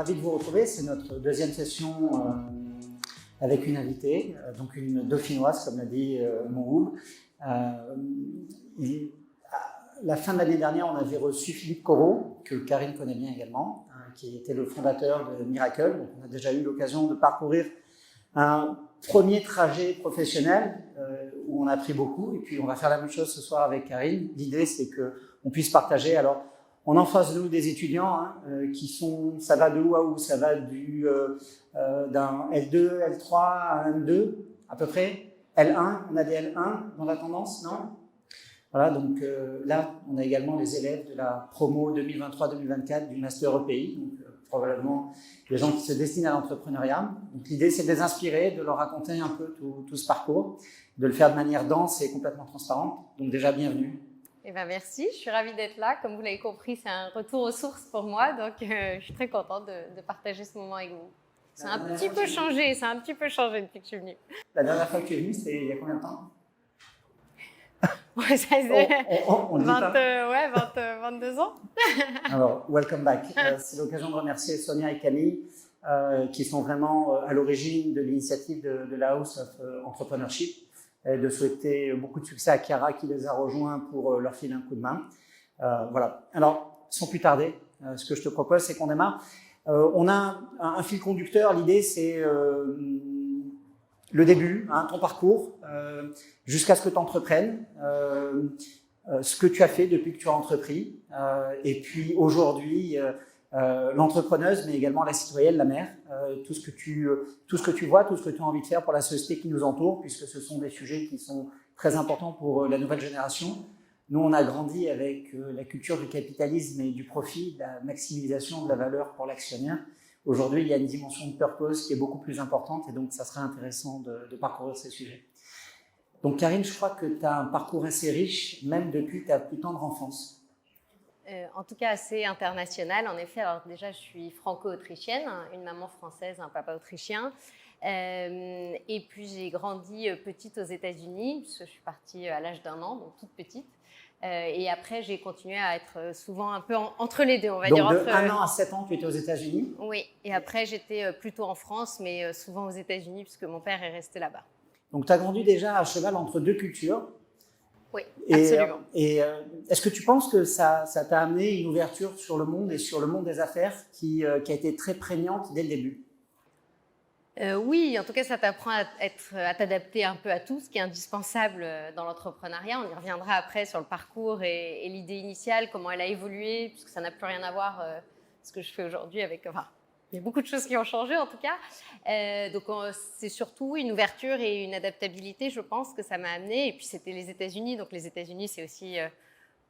ravi de vous retrouver. C'est notre deuxième session avec une invitée, donc une dauphinoise, comme l'a dit Mouhoub. La fin de l'année dernière, on avait reçu Philippe Corot, que Karine connaît bien également, qui était le fondateur de Miracle. Donc, on a déjà eu l'occasion de parcourir un premier trajet professionnel où on a appris beaucoup. Et puis, on va faire la même chose ce soir avec Karine. L'idée, c'est qu'on puisse partager. Alors, on a en face de nous des étudiants qui sont, ça va de où à où? Ça va d'un L2, L3 à M2 à peu près. L1, on a des L1 dans la tendance, non? Voilà, donc là, on a également les élèves de la promo 2023-2024 du Master EPI, donc probablement des gens qui se destinent à l'entrepreneuriat. Donc l'idée, c'est de les inspirer, de leur raconter un peu tout ce parcours, de le faire de manière dense et complètement transparente. Donc déjà, bienvenue. Eh ben merci, je suis ravie d'être là. Comme vous l'avez compris, c'est un retour aux sources pour moi, donc je suis très contente de partager ce moment avec vous. Ça a un petit peu changé depuis que je suis venue. La dernière fois que tu es venue, c'était il y a combien de temps? Ouais, ça faisait 22 ans. Alors, welcome back. C'est l'occasion de remercier Sonia et Camille qui sont vraiment à l'origine de l'initiative de la House of Entrepreneurship et de souhaiter beaucoup de succès à Chiara qui les a rejoints pour leur filer un coup de main. Voilà. Alors, sans plus tarder, ce que je te propose, c'est qu'on démarre. On a un fil conducteur. L'idée, c'est le début, ton parcours, jusqu'à ce que tu entreprennes, ce que tu as fait depuis que tu as entrepris, et puis aujourd'hui, l'entrepreneuse, mais également la citoyenne, la mère, tout ce que tu vois, tout ce que tu as envie de faire pour la société qui nous entoure, puisque ce sont des sujets qui sont très importants pour la nouvelle génération. Nous, on a grandi avec la culture du capitalisme et du profit, de la maximisation de la valeur pour l'actionnaire. Aujourd'hui, il y a une dimension de purpose qui est beaucoup plus importante et donc ça serait intéressant de parcourir ces sujets. Donc Karine, je crois que tu as un parcours assez riche, même depuis ta plus tendre enfance. En tout cas assez international, en effet. Alors déjà, je suis franco-autrichienne, une maman française, un papa autrichien. Et puis j'ai grandi petite aux États-Unis, puisque je suis partie à l'âge d'1 an, donc toute petite. Et après, j'ai continué à être souvent un peu entre les deux, on va dire. Donc de 1 an à 7 ans, tu étais aux États-Unis? Oui, et après, j'étais plutôt en France, mais souvent aux États-Unis, puisque mon père est resté là-bas. Donc tu as grandi déjà à cheval entre deux cultures. Oui, absolument. Et est-ce que tu penses que ça t'a amené une ouverture sur le monde et sur le monde des affaires qui a été très prégnante dès le début? Oui, en tout cas, ça t'apprend à t'adapter un peu à tout, ce qui est indispensable dans l'entrepreneuriat. On y reviendra après sur le parcours et l'idée initiale, comment elle a évolué, puisque ça n'a plus rien à voir ce que je fais aujourd'hui avec... Enfin, il y a beaucoup de choses qui ont changé en tout cas. Donc, c'est surtout une ouverture et une adaptabilité, je pense, que ça m'a amené. Et puis, c'était les États-Unis. Donc, les États-Unis, c'est aussi...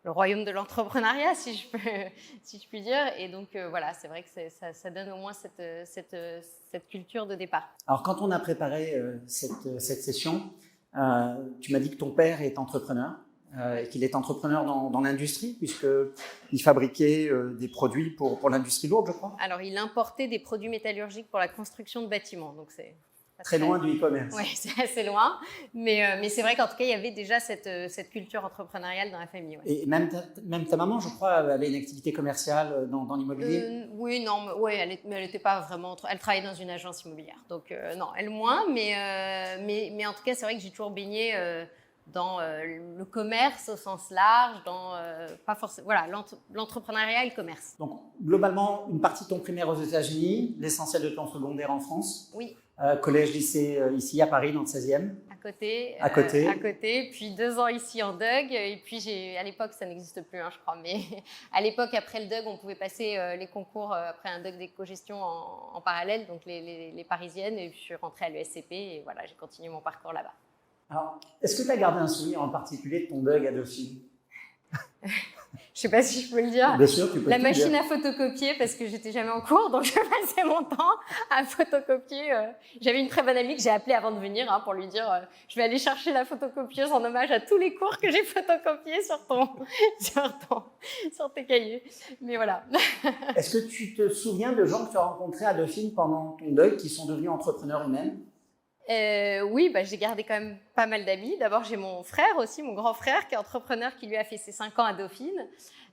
le royaume de l'entrepreneuriat, si je puis dire. Et donc, voilà, c'est vrai que ça donne au moins cette culture de départ. Alors, quand on a préparé cette session, tu m'as dit que ton père est entrepreneur et qu'il est entrepreneur dans l'industrie, puisqu'il fabriquait des produits pour l'industrie lourde, je crois. Alors, il importait des produits métallurgiques pour la construction de bâtiments. Donc, c'est... Très loin du e-commerce. Oui, c'est assez loin, mais c'est vrai qu'en tout cas, il y avait déjà cette culture entrepreneuriale dans la famille. Ouais. Et même ta maman, je crois, avait une activité commerciale dans l'immobilier? Oui, non, mais elle n'était pas vraiment... Elle travaillait dans une agence immobilière, donc non, elle moins, mais en tout cas, c'est vrai que j'ai toujours baigné dans le commerce au sens large, dans pas forcément... Voilà, l'entrepreneuriat et le commerce. Donc, globalement, une partie de ton primaire aux États-Unis, l'essentiel de ton secondaire en France. Oui. Collège, lycée ici à Paris, dans le 16e. À côté. Puis 2 ans ici en DUG. Et puis, à l'époque, ça n'existe plus, je crois. Mais à l'époque, après le DUG, on pouvait passer les concours après un DUG d'éco-gestion en parallèle, donc les parisiennes. Et puis, je suis rentrée à l'ESCP et voilà, j'ai continué mon parcours là-bas. Alors, est-ce que tu as gardé un souvenir en particulier de ton DUG à Dauphine? Je sais pas si je peux le dire. Bien sûr, tu peux. La machine à photocopier, parce que j'étais jamais en cours, donc je passais mon temps à photocopier. J'avais une très bonne amie que j'ai appelée avant de venir pour lui dire je vais aller chercher la photocopieuse en hommage à tous les cours que j'ai photocopiés sur tes cahiers. Mais voilà. Est-ce que tu te souviens de gens que tu as rencontrés à Dauphine pendant ton DUG qui sont devenus entrepreneurs eux-mêmes? Oui, j'ai gardé quand même pas mal d'amis. D'abord, j'ai mon frère aussi, mon grand frère, qui est entrepreneur, qui lui a fait ses 5 ans à Dauphine.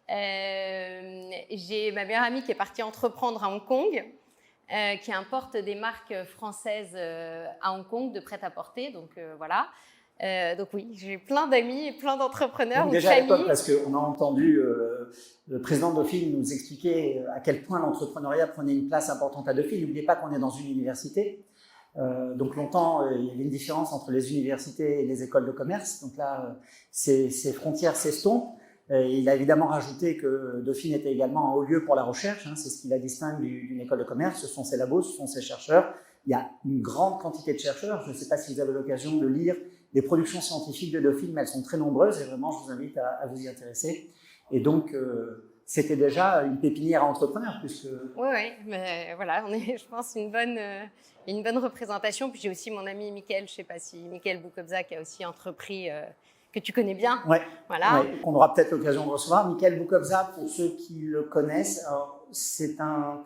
J'ai ma meilleure amie qui est partie entreprendre à Hong Kong. qui importe des marques françaises à Hong Kong de prêt-à-porter. Donc voilà. Donc oui, j'ai plein d'amis et plein d'entrepreneurs. Donc déjà à l'époque, parce qu'on a entendu le président de Dauphine nous expliquer à quel point l'entrepreneuriat prenait une place importante à Dauphine. N'oubliez pas qu'on est dans une université. Donc longtemps, il y avait une différence entre les universités et les écoles de commerce. Donc là, ces frontières s'estompent. Il a évidemment rajouté que Dauphine était également un haut lieu pour la recherche. C'est ce qui la distingue d'une école de commerce. Ce sont ses labos, ce sont ses chercheurs. Il y a une grande quantité de chercheurs. Je ne sais pas si vous avez l'occasion de lire les productions scientifiques de Dauphine, mais elles sont très nombreuses et vraiment, je vous invite à vous y intéresser. Et donc, c'était déjà une pépinière à entrepreneurs, puisque... Oui, mais voilà, on est, je pense, une bonne représentation. Puis j'ai aussi mon ami Mickaël, je ne sais pas si Mickaël Boukobza qui a aussi entrepris, que tu connais bien. Oui, voilà. Ouais, qu'on aura peut-être l'occasion de recevoir. Mickaël Boukobza, pour ceux qui le connaissent, c'est un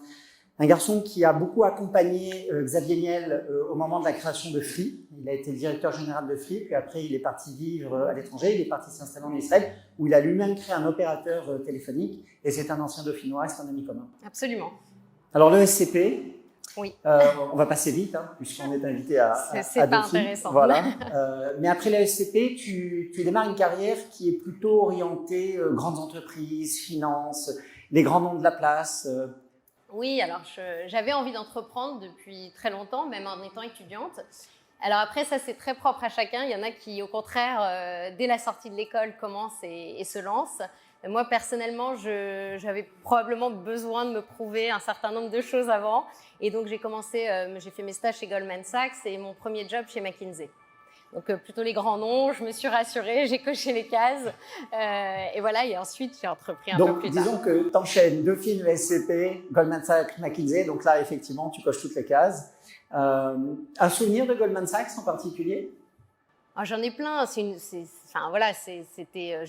garçon qui a beaucoup accompagné Xavier Niel au moment de la création de Free. Il a été directeur général de Free, puis après il est parti vivre à l'étranger, il est parti s'installer en Israël, où il a lui-même créé un opérateur téléphonique, et c'est un ancien dauphinois, c'est un ami commun. Absolument. Alors le SCP, oui. On va passer vite, puisqu'on est invité à c'est pas Dauphine. intéressant. Voilà. Mais après le SCP, tu démarres une carrière qui est plutôt orientée grandes entreprises, finances, les grands noms de la place. Oui, alors j'avais envie d'entreprendre depuis très longtemps, même en étant étudiante. Alors après, ça c'est très propre à chacun. Il y en a qui, au contraire, dès la sortie de l'école, commencent et se lancent. Moi, personnellement, j'avais probablement besoin de me prouver un certain nombre de choses avant. Et donc, j'ai fait mes stages chez Goldman Sachs et mon premier job chez McKinsey. Donc, plutôt les grands noms, je me suis rassurée, j'ai coché les cases. Et voilà, et ensuite, j'ai entrepris un peu plus tard. Donc, disons que tu enchaînes Dauphine, le SCP, Goldman Sachs, McKinsey. Donc là, effectivement, tu coches toutes les cases. Un souvenir de Goldman Sachs en particulier? J'en ai plein. J'ai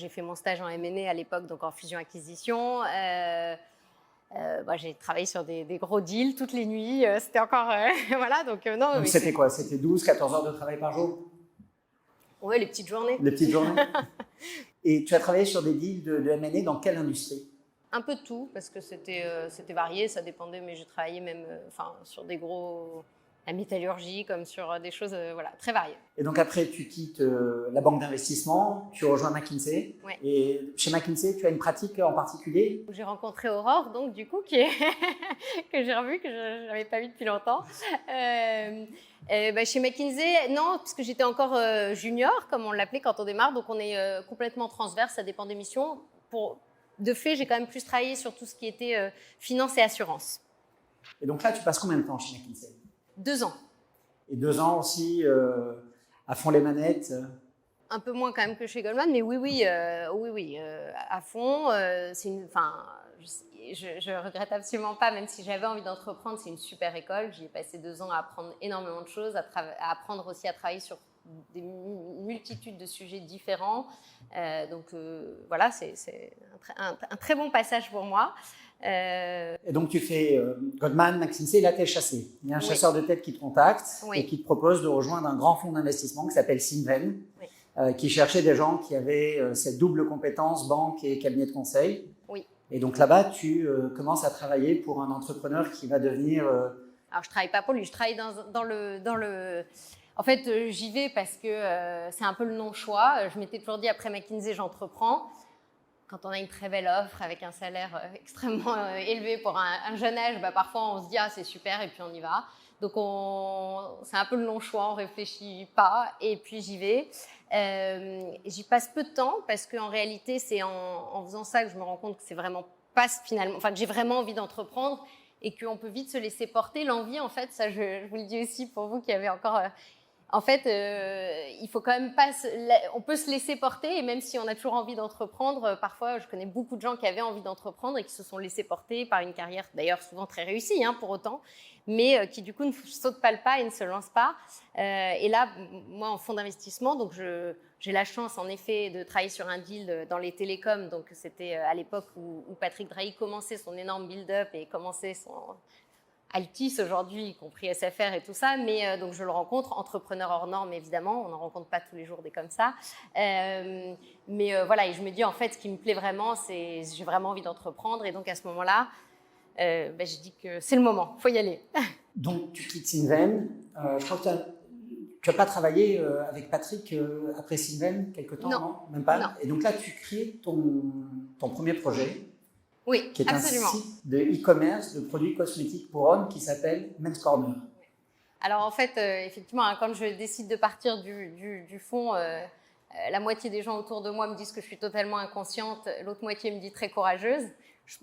fait mon stage en M&A à l'époque, donc en fusion-acquisition. J'ai travaillé sur des gros deals toutes les nuits. C'était encore... voilà, donc non. Donc c'était quoi? C'était 12, 14 heures de travail par jour? Oui, les petites journées. Les petites journées. Et tu as travaillé sur des deals de M&A dans quelle industrie? Un peu de tout, parce que c'était varié, ça dépendait, mais j'ai travaillé même sur des gros... la métallurgie, comme sur des choses très variées. Et donc après, tu quittes la banque d'investissement, tu rejoins McKinsey. Ouais. Et chez McKinsey, tu as une pratique en particulier? J'ai rencontré Aurore, donc du coup, que j'ai revue, que je n'avais pas vue depuis longtemps. Chez McKinsey, non, parce que j'étais encore junior, comme on l'appelait quand on démarre, donc on est complètement transverse, ça dépend des missions. De fait, j'ai quand même plus travaillé sur tout ce qui était finance et assurance. Et donc là, tu passes combien de temps chez McKinsey? 2 ans. Et 2 ans aussi à fond les manettes? Un peu moins quand même que chez Goldman, mais oui, à fond. Je regrette absolument pas, même si j'avais envie d'entreprendre, c'est une super école. J'y ai passé 2 ans à apprendre énormément de choses, à apprendre aussi à travailler sur une multitude de sujets différents. Voilà, c'est un très bon passage pour moi. Et donc tu fais Goldman, McKinsey, là tu es chassé. Il y a un chasseur de tête qui te contacte et qui te propose de rejoindre un grand fonds d'investissement qui s'appelle Cinven, qui cherchait des gens qui avaient cette double compétence, banque et cabinet de conseil. Oui. Et donc là-bas, tu commences à travailler pour un entrepreneur qui va devenir... Alors je travaille pas pour lui, je travaille dans le... En fait, j'y vais parce que c'est un peu le non-choix. Je m'étais toujours dit, après McKinsey, j'entreprends. Quand on a une très belle offre avec un salaire extrêmement élevé pour un jeune âge, parfois on se dit « ah, c'est super » et puis on y va. Donc c'est un peu le long choix, on ne réfléchit pas et puis j'y vais. J'y passe peu de temps parce qu'en réalité, c'est en faisant ça que je me rends compte que c'est vraiment pas finalement, que j'ai vraiment envie d'entreprendre et qu'on peut vite se laisser porter. L'envie, en fait, ça je vous le dis aussi pour vous qui avez encore... En fait, il faut quand même pas. On peut se laisser porter et même si on a toujours envie d'entreprendre, parfois, je connais beaucoup de gens qui avaient envie d'entreprendre et qui se sont laissés porter par une carrière, d'ailleurs souvent très réussie, pour autant, mais qui du coup ne sautent pas le pas et ne se lancent pas. Et là, moi, en fonds d'investissement, donc j'ai la chance, en effet, de travailler sur un deal dans les télécoms. Donc c'était à l'époque où Patrick Drahi commençait son énorme build-up et commençait son Altis aujourd'hui, y compris SFR et tout ça, mais donc je le rencontre, entrepreneur hors norme évidemment, on n'en rencontre pas tous les jours des comme ça, voilà, et je me dis en fait ce qui me plaît vraiment, c'est j'ai vraiment envie d'entreprendre et donc à ce moment-là, je dis que c'est le moment, il faut y aller. Donc, tu quittes Cinven. Je crois que tu n'as pas travaillé avec Patrick après Cinven quelque temps, non? Même pas. Non. Et donc là, tu crées ton premier projet. Oui, qui est absolument. un site de e-commerce de produits cosmétiques pour hommes qui s'appelle Men's Corner. Alors en fait, effectivement, quand je décide de partir du fond, la moitié des gens autour de moi me disent que je suis totalement inconsciente, l'autre moitié me dit très courageuse.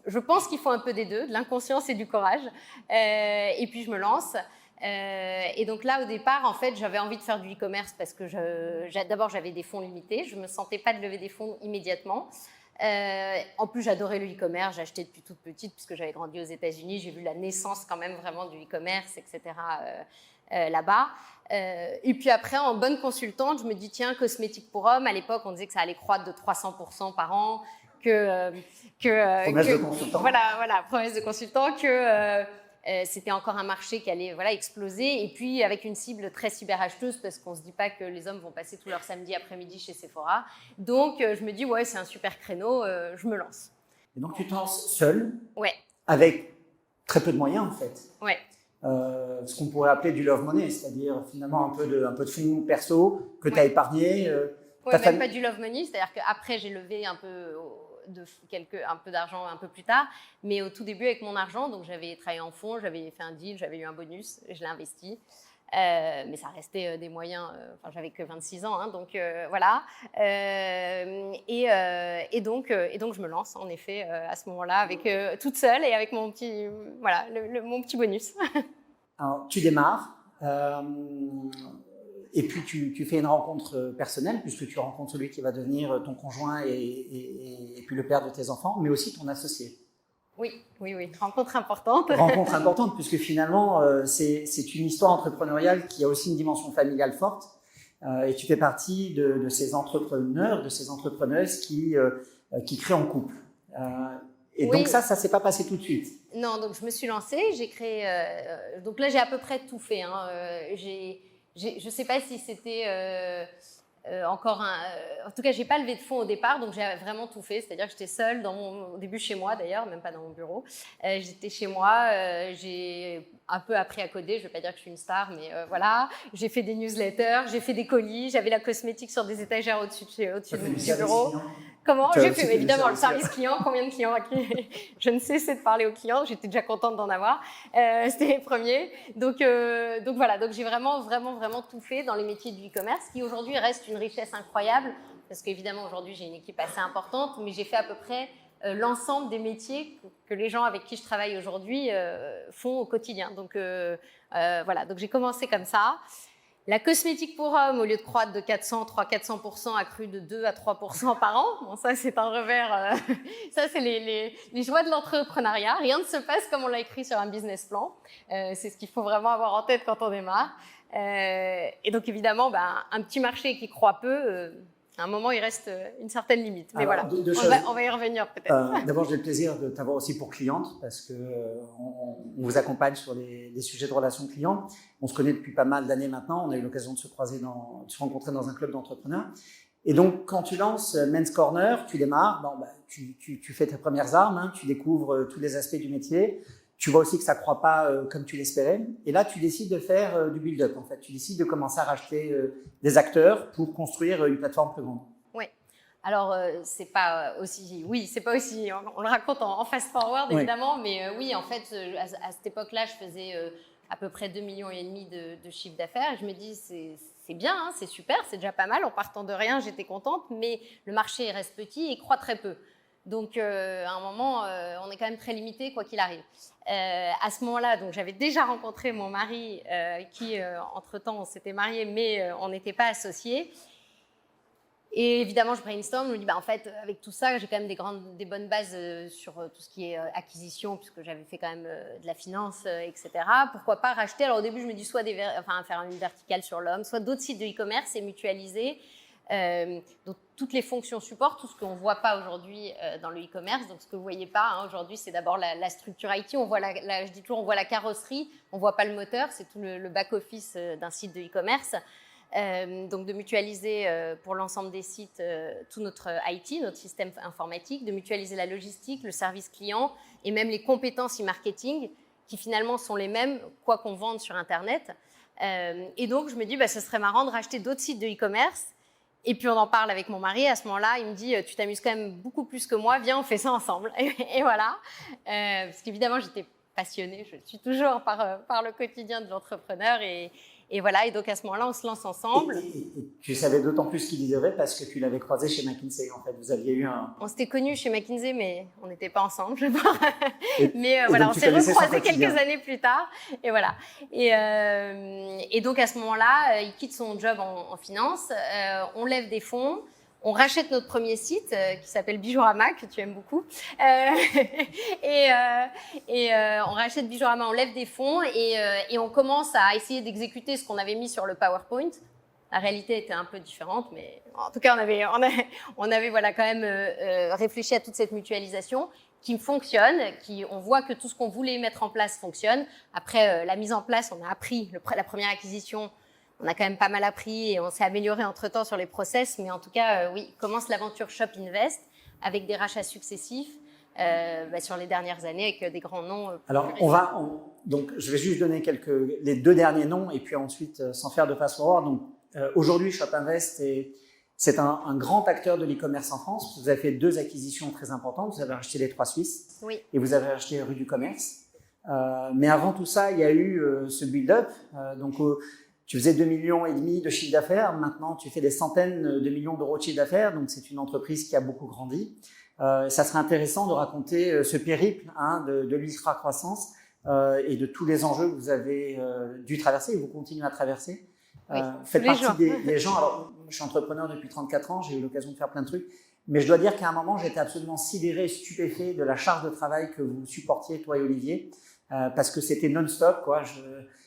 Je pense qu'il faut un peu des deux, de l'inconscience et du courage. Et puis je me lance. Et donc là, au départ, en fait, j'avais envie de faire du e-commerce parce que d'abord, j'avais des fonds limités. Je ne me sentais pas de lever des fonds immédiatement. En plus, j'adorais le e-commerce. J'achetais depuis toute petite puisque j'avais grandi aux États-Unis. J'ai vu la naissance quand même vraiment du e-commerce, etc. Là-bas. Et puis après, en bonne consultante, je me dis tiens, cosmétique pour hommes. À l'époque, on disait que ça allait croître de 300% par an. Promesse de consultant. Voilà, promesse de consultant que c'était encore un marché qui allait exploser, et puis avec une cible très cyberacheteuse parce qu'on ne se dit pas que les hommes vont passer tout leur samedi après-midi chez Sephora. Donc je me dis ouais, c'est un super créneau, je me lance. Et donc tu te lances seule, ouais, avec très peu de moyens en fait. Ouais. Ce qu'on pourrait appeler du love money, c'est-à-dire finalement un peu de fonds perso que tu as épargné. Même pas du love money, c'est-à-dire qu'après j'ai levé un peu d'argent un peu plus tard, mais au tout début avec mon argent, donc j'avais travaillé en fonds, j'avais fait un deal, j'avais eu un bonus, je l'ai investi, mais ça restait des moyens, j'avais que 26 ans, donc voilà, et donc je me lance en effet à ce moment-là, avec toute seule et avec mon petit, mon petit bonus. Alors tu démarres, et puis tu fais une rencontre personnelle, puisque tu rencontres celui qui va devenir ton conjoint et puis le père de tes enfants, mais aussi ton associé. Oui, rencontre importante. Rencontre importante, puisque finalement, c'est une histoire entrepreneuriale qui a aussi une dimension familiale forte, et tu fais partie de ces entrepreneurs, de ces entrepreneuses qui créent en couple. Et donc ça s'est pas passé tout de suite. Non, donc je me suis lancée, j'ai créé... donc là, j'ai à peu près tout fait. Je ne sais pas si c'était encore en tout cas, je n'ai pas levé de fonds au départ, donc j'ai vraiment tout fait. C'est-à-dire que j'étais seule, au début chez moi d'ailleurs, même pas dans mon bureau. J'étais chez moi, j'ai un peu appris à coder, je ne vais pas dire que je suis une star, mais voilà. J'ai fait des newsletters, j'ai fait des colis, j'avais la cosmétique sur des étagères au-dessus du bureau. Comment? J'ai fait évidemment le service client. Combien de clients je ne cessais de parler aux clients. J'étais déjà contente d'en avoir. C'était les premiers. Donc voilà. Donc j'ai vraiment tout fait dans les métiers du e-commerce, qui aujourd'hui reste une richesse incroyable parce qu'évidemment aujourd'hui j'ai une équipe assez importante, mais j'ai fait à peu près l'ensemble des métiers que les gens avec qui je travaille aujourd'hui font au quotidien. Donc voilà. Donc j'ai commencé comme ça. La cosmétique pour hommes, au lieu de croître de 300-400%, a cru de 2 à 3% par an. Bon, ça, c'est un revers. Ça, c'est les joies de l'entrepreneuriat. Rien ne se passe comme on l'a écrit sur un business plan. C'est ce qu'il faut vraiment avoir en tête quand on démarre. Et donc, évidemment, un petit marché qui croît peu, à un moment, il reste une certaine limite. Mais alors, voilà, on va y revenir peut-être. D'abord, j'ai le plaisir de t'avoir aussi pour cliente parce que on vous accompagne sur les sujets de relations clients. On se connaît depuis pas mal d'années maintenant. On a eu l'occasion de se rencontrer dans un club d'entrepreneurs. Et donc, quand tu lances Men's Corner, tu démarres, tu fais tes premières armes, tu découvres tous les aspects du métier. Tu vois aussi que ça ne croît pas comme tu l'espérais. Et là, tu décides de faire du build-up, en fait. Tu décides de commencer à racheter des acteurs pour construire une plateforme plus grande. Oui. Alors, c'est pas aussi... Oui, c'est pas aussi... On le raconte en fast-forward, évidemment. Mais oui, en fait, à cette époque-là, je faisais à peu près 2,5 millions de chiffre d'affaires. Et je me dis, c'est bien, c'est super, c'est déjà pas mal. En partant de rien, j'étais contente. Mais le marché reste petit et croît très peu. Donc, à un moment, on est quand même très limité, quoi qu'il arrive. À ce moment-là, donc j'avais déjà rencontré mon mari, qui, entre-temps, on s'était mariés, mais on n'était pas associés. Et évidemment, je brainstorm, je me dis, en fait, avec tout ça, j'ai quand même des bonnes bases sur tout ce qui est acquisition, puisque j'avais fait quand même de la finance, etc. Pourquoi pas racheter? Alors, au début, je me dis soit faire une verticale sur l'homme, soit d'autres sites de e-commerce et mutualiser. Donc toutes les fonctions support, tout ce qu'on ne voit pas aujourd'hui dans le e-commerce. Donc ce que vous ne voyez pas aujourd'hui, c'est d'abord la structure IT. On voit je dis toujours, on voit la carrosserie, on ne voit pas le moteur, c'est tout le back-office d'un site de e-commerce. Donc de mutualiser pour l'ensemble des sites tout notre IT, notre système informatique, de mutualiser la logistique, le service client et même les compétences e-marketing qui finalement sont les mêmes quoi qu'on vende sur Internet. Et donc je me dis ce serait marrant de racheter d'autres sites de e-commerce. Et puis on en parle avec mon mari. À ce moment-là, il me dit tu t'amuses quand même beaucoup plus que moi, viens on fait ça ensemble. Et voilà, parce qu'évidemment j'étais passionnée, je suis toujours par le quotidien de l'entrepreneur et voilà, et donc à ce moment-là, on se lance ensemble. Et tu savais d'autant plus qu'il disait vrai parce que tu l'avais croisé chez McKinsey, en fait. Vous aviez eu un... On s'était connus chez McKinsey, mais on n'était pas ensemble, je crois. Mais et voilà, on donc, s'est recroisés quelques années plus tard. Et voilà. Et donc à ce moment-là, il quitte son job en finance, on lève des fonds. On rachète notre premier site qui s'appelle Bijourama, que tu aimes beaucoup. On rachète Bijourama, on lève des fonds et on commence à essayer d'exécuter ce qu'on avait mis sur le PowerPoint. La réalité était un peu différente, mais en tout cas, on avait voilà, quand même réfléchi à toute cette mutualisation qui fonctionne, on voit que tout ce qu'on voulait mettre en place fonctionne. Après la mise en place, on a appris la première acquisition. On a quand même pas mal appris et on s'est amélioré entre-temps sur les process. Mais en tout cas, oui, commence l'aventure Shop Invest avec des rachats successifs sur les dernières années avec des grands noms. Alors, donc, je vais juste donner les 2 derniers noms et puis ensuite, sans faire de fast-forward. Donc, aujourd'hui, Shop Invest c'est un grand acteur de l'e-commerce en France. Vous avez fait 2 acquisitions très importantes. Vous avez acheté les 3 Suisses et vous avez acheté Rue du Commerce. Mais avant tout ça, il y a eu ce build-up. Tu faisais 2,5 millions de chiffre d'affaires. Maintenant, tu fais des centaines de millions d'euros de chiffre d'affaires. Donc, c'est une entreprise qui a beaucoup grandi. Ça serait intéressant de raconter ce périple de l'ultra-croissance et de tous les enjeux que vous avez dû traverser et que vous continuez à traverser. Faites partie des gens. Alors, je suis entrepreneur depuis 34 ans. J'ai eu l'occasion de faire plein de trucs. Mais je dois dire qu'à un moment, j'étais absolument sidéré, stupéfait de la charge de travail que vous supportiez, toi et Olivier, parce que c'était non-stop, quoi.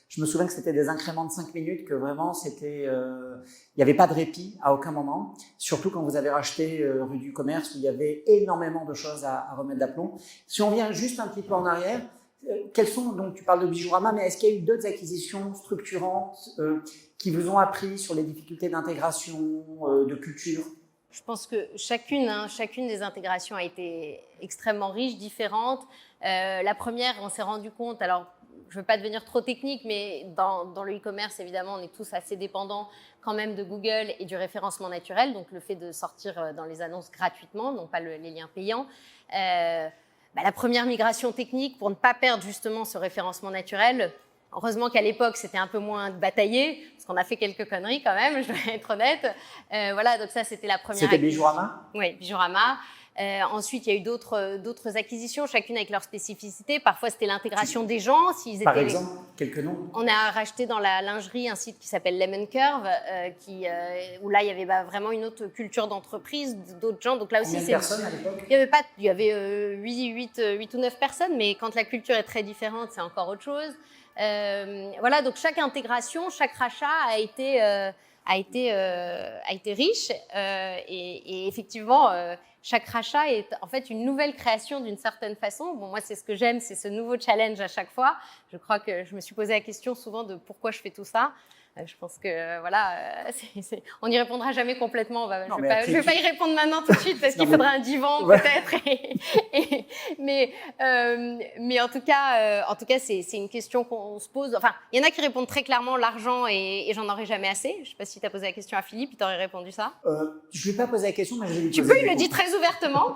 Je me souviens que c'était des incréments de 5 minutes, que vraiment c'était, il n'y avait pas de répit à aucun moment. Surtout quand vous avez racheté Rue du Commerce où il y avait énormément de choses à remettre d'aplomb. Si on vient juste un petit peu en arrière, quelles sont, donc tu parles de Bijourama, mais est-ce qu'il y a eu d'autres acquisitions structurantes qui vous ont appris sur les difficultés d'intégration, de culture? Je pense que chacune des intégrations a été extrêmement riche, différente. La première, on s'est rendu compte, alors je ne veux pas devenir trop technique, mais dans le e-commerce, évidemment, on est tous assez dépendants quand même de Google et du référencement naturel, donc le fait de sortir dans les annonces gratuitement, non pas les liens payants. La première migration technique, pour ne pas perdre justement ce référencement naturel, heureusement qu'à l'époque, c'était un peu moins bataillé, parce qu'on a fait quelques conneries quand même, je dois être honnête. Voilà, donc ça, c'était la première. C'était Bijourama ? Oui, Bijourama. Ensuite, il y a eu d'autres acquisitions, chacune avec leur spécificité. Parfois, c'était l'intégration des gens. Par exemple, quelques noms. On a racheté dans la lingerie un site qui s'appelle Lemon Curve, où là, il y avait vraiment une autre culture d'entreprise, d'autres gens. Donc là aussi, combien de personnes à l'époque ? Il y avait 8 ou 9 personnes, mais quand la culture est très différente, c'est encore autre chose. Voilà, donc chaque intégration, chaque rachat a été riche et effectivement, chaque rachat est en fait une nouvelle création d'une certaine façon. Bon, moi, c'est ce que j'aime, c'est ce nouveau challenge à chaque fois. Je crois que je me suis posé la question souvent de pourquoi je fais tout ça. Je pense que voilà, on n'y répondra jamais complètement. Je vais pas y répondre maintenant tout de suite parce qu'il faudra un divan peut-être. Mais en tout cas, c'est une question qu'on se pose. Enfin, il y en a qui répondent très clairement l'argent et j'en aurai jamais assez. Je ne sais pas si tu as posé la question à Philippe, il t'aurait répondu ça. Je ne vais pas poser la question, mais je vais lui poser. Tu peux, il le dit très ouvertement.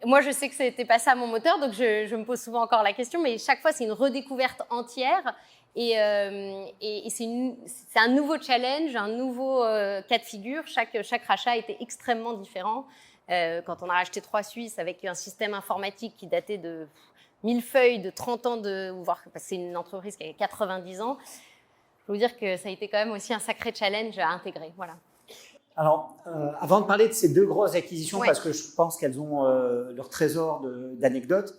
Moi, je sais que c'était pas ça mon moteur, donc je me pose souvent encore la question, mais chaque fois, c'est une redécouverte entière. Et c'est un nouveau challenge, un nouveau cas de figure. Chaque rachat était extrêmement différent. Quand on a racheté 3 Suisses avec un système informatique qui datait de 1000 feuilles, de 30 ans, c'est une entreprise qui avait 90 ans, je peux vous dire que ça a été quand même aussi un sacré challenge à intégrer. Voilà. Alors, avant de parler de ces 2 grosses acquisitions, parce que je pense qu'elles ont leur trésor d'anecdotes,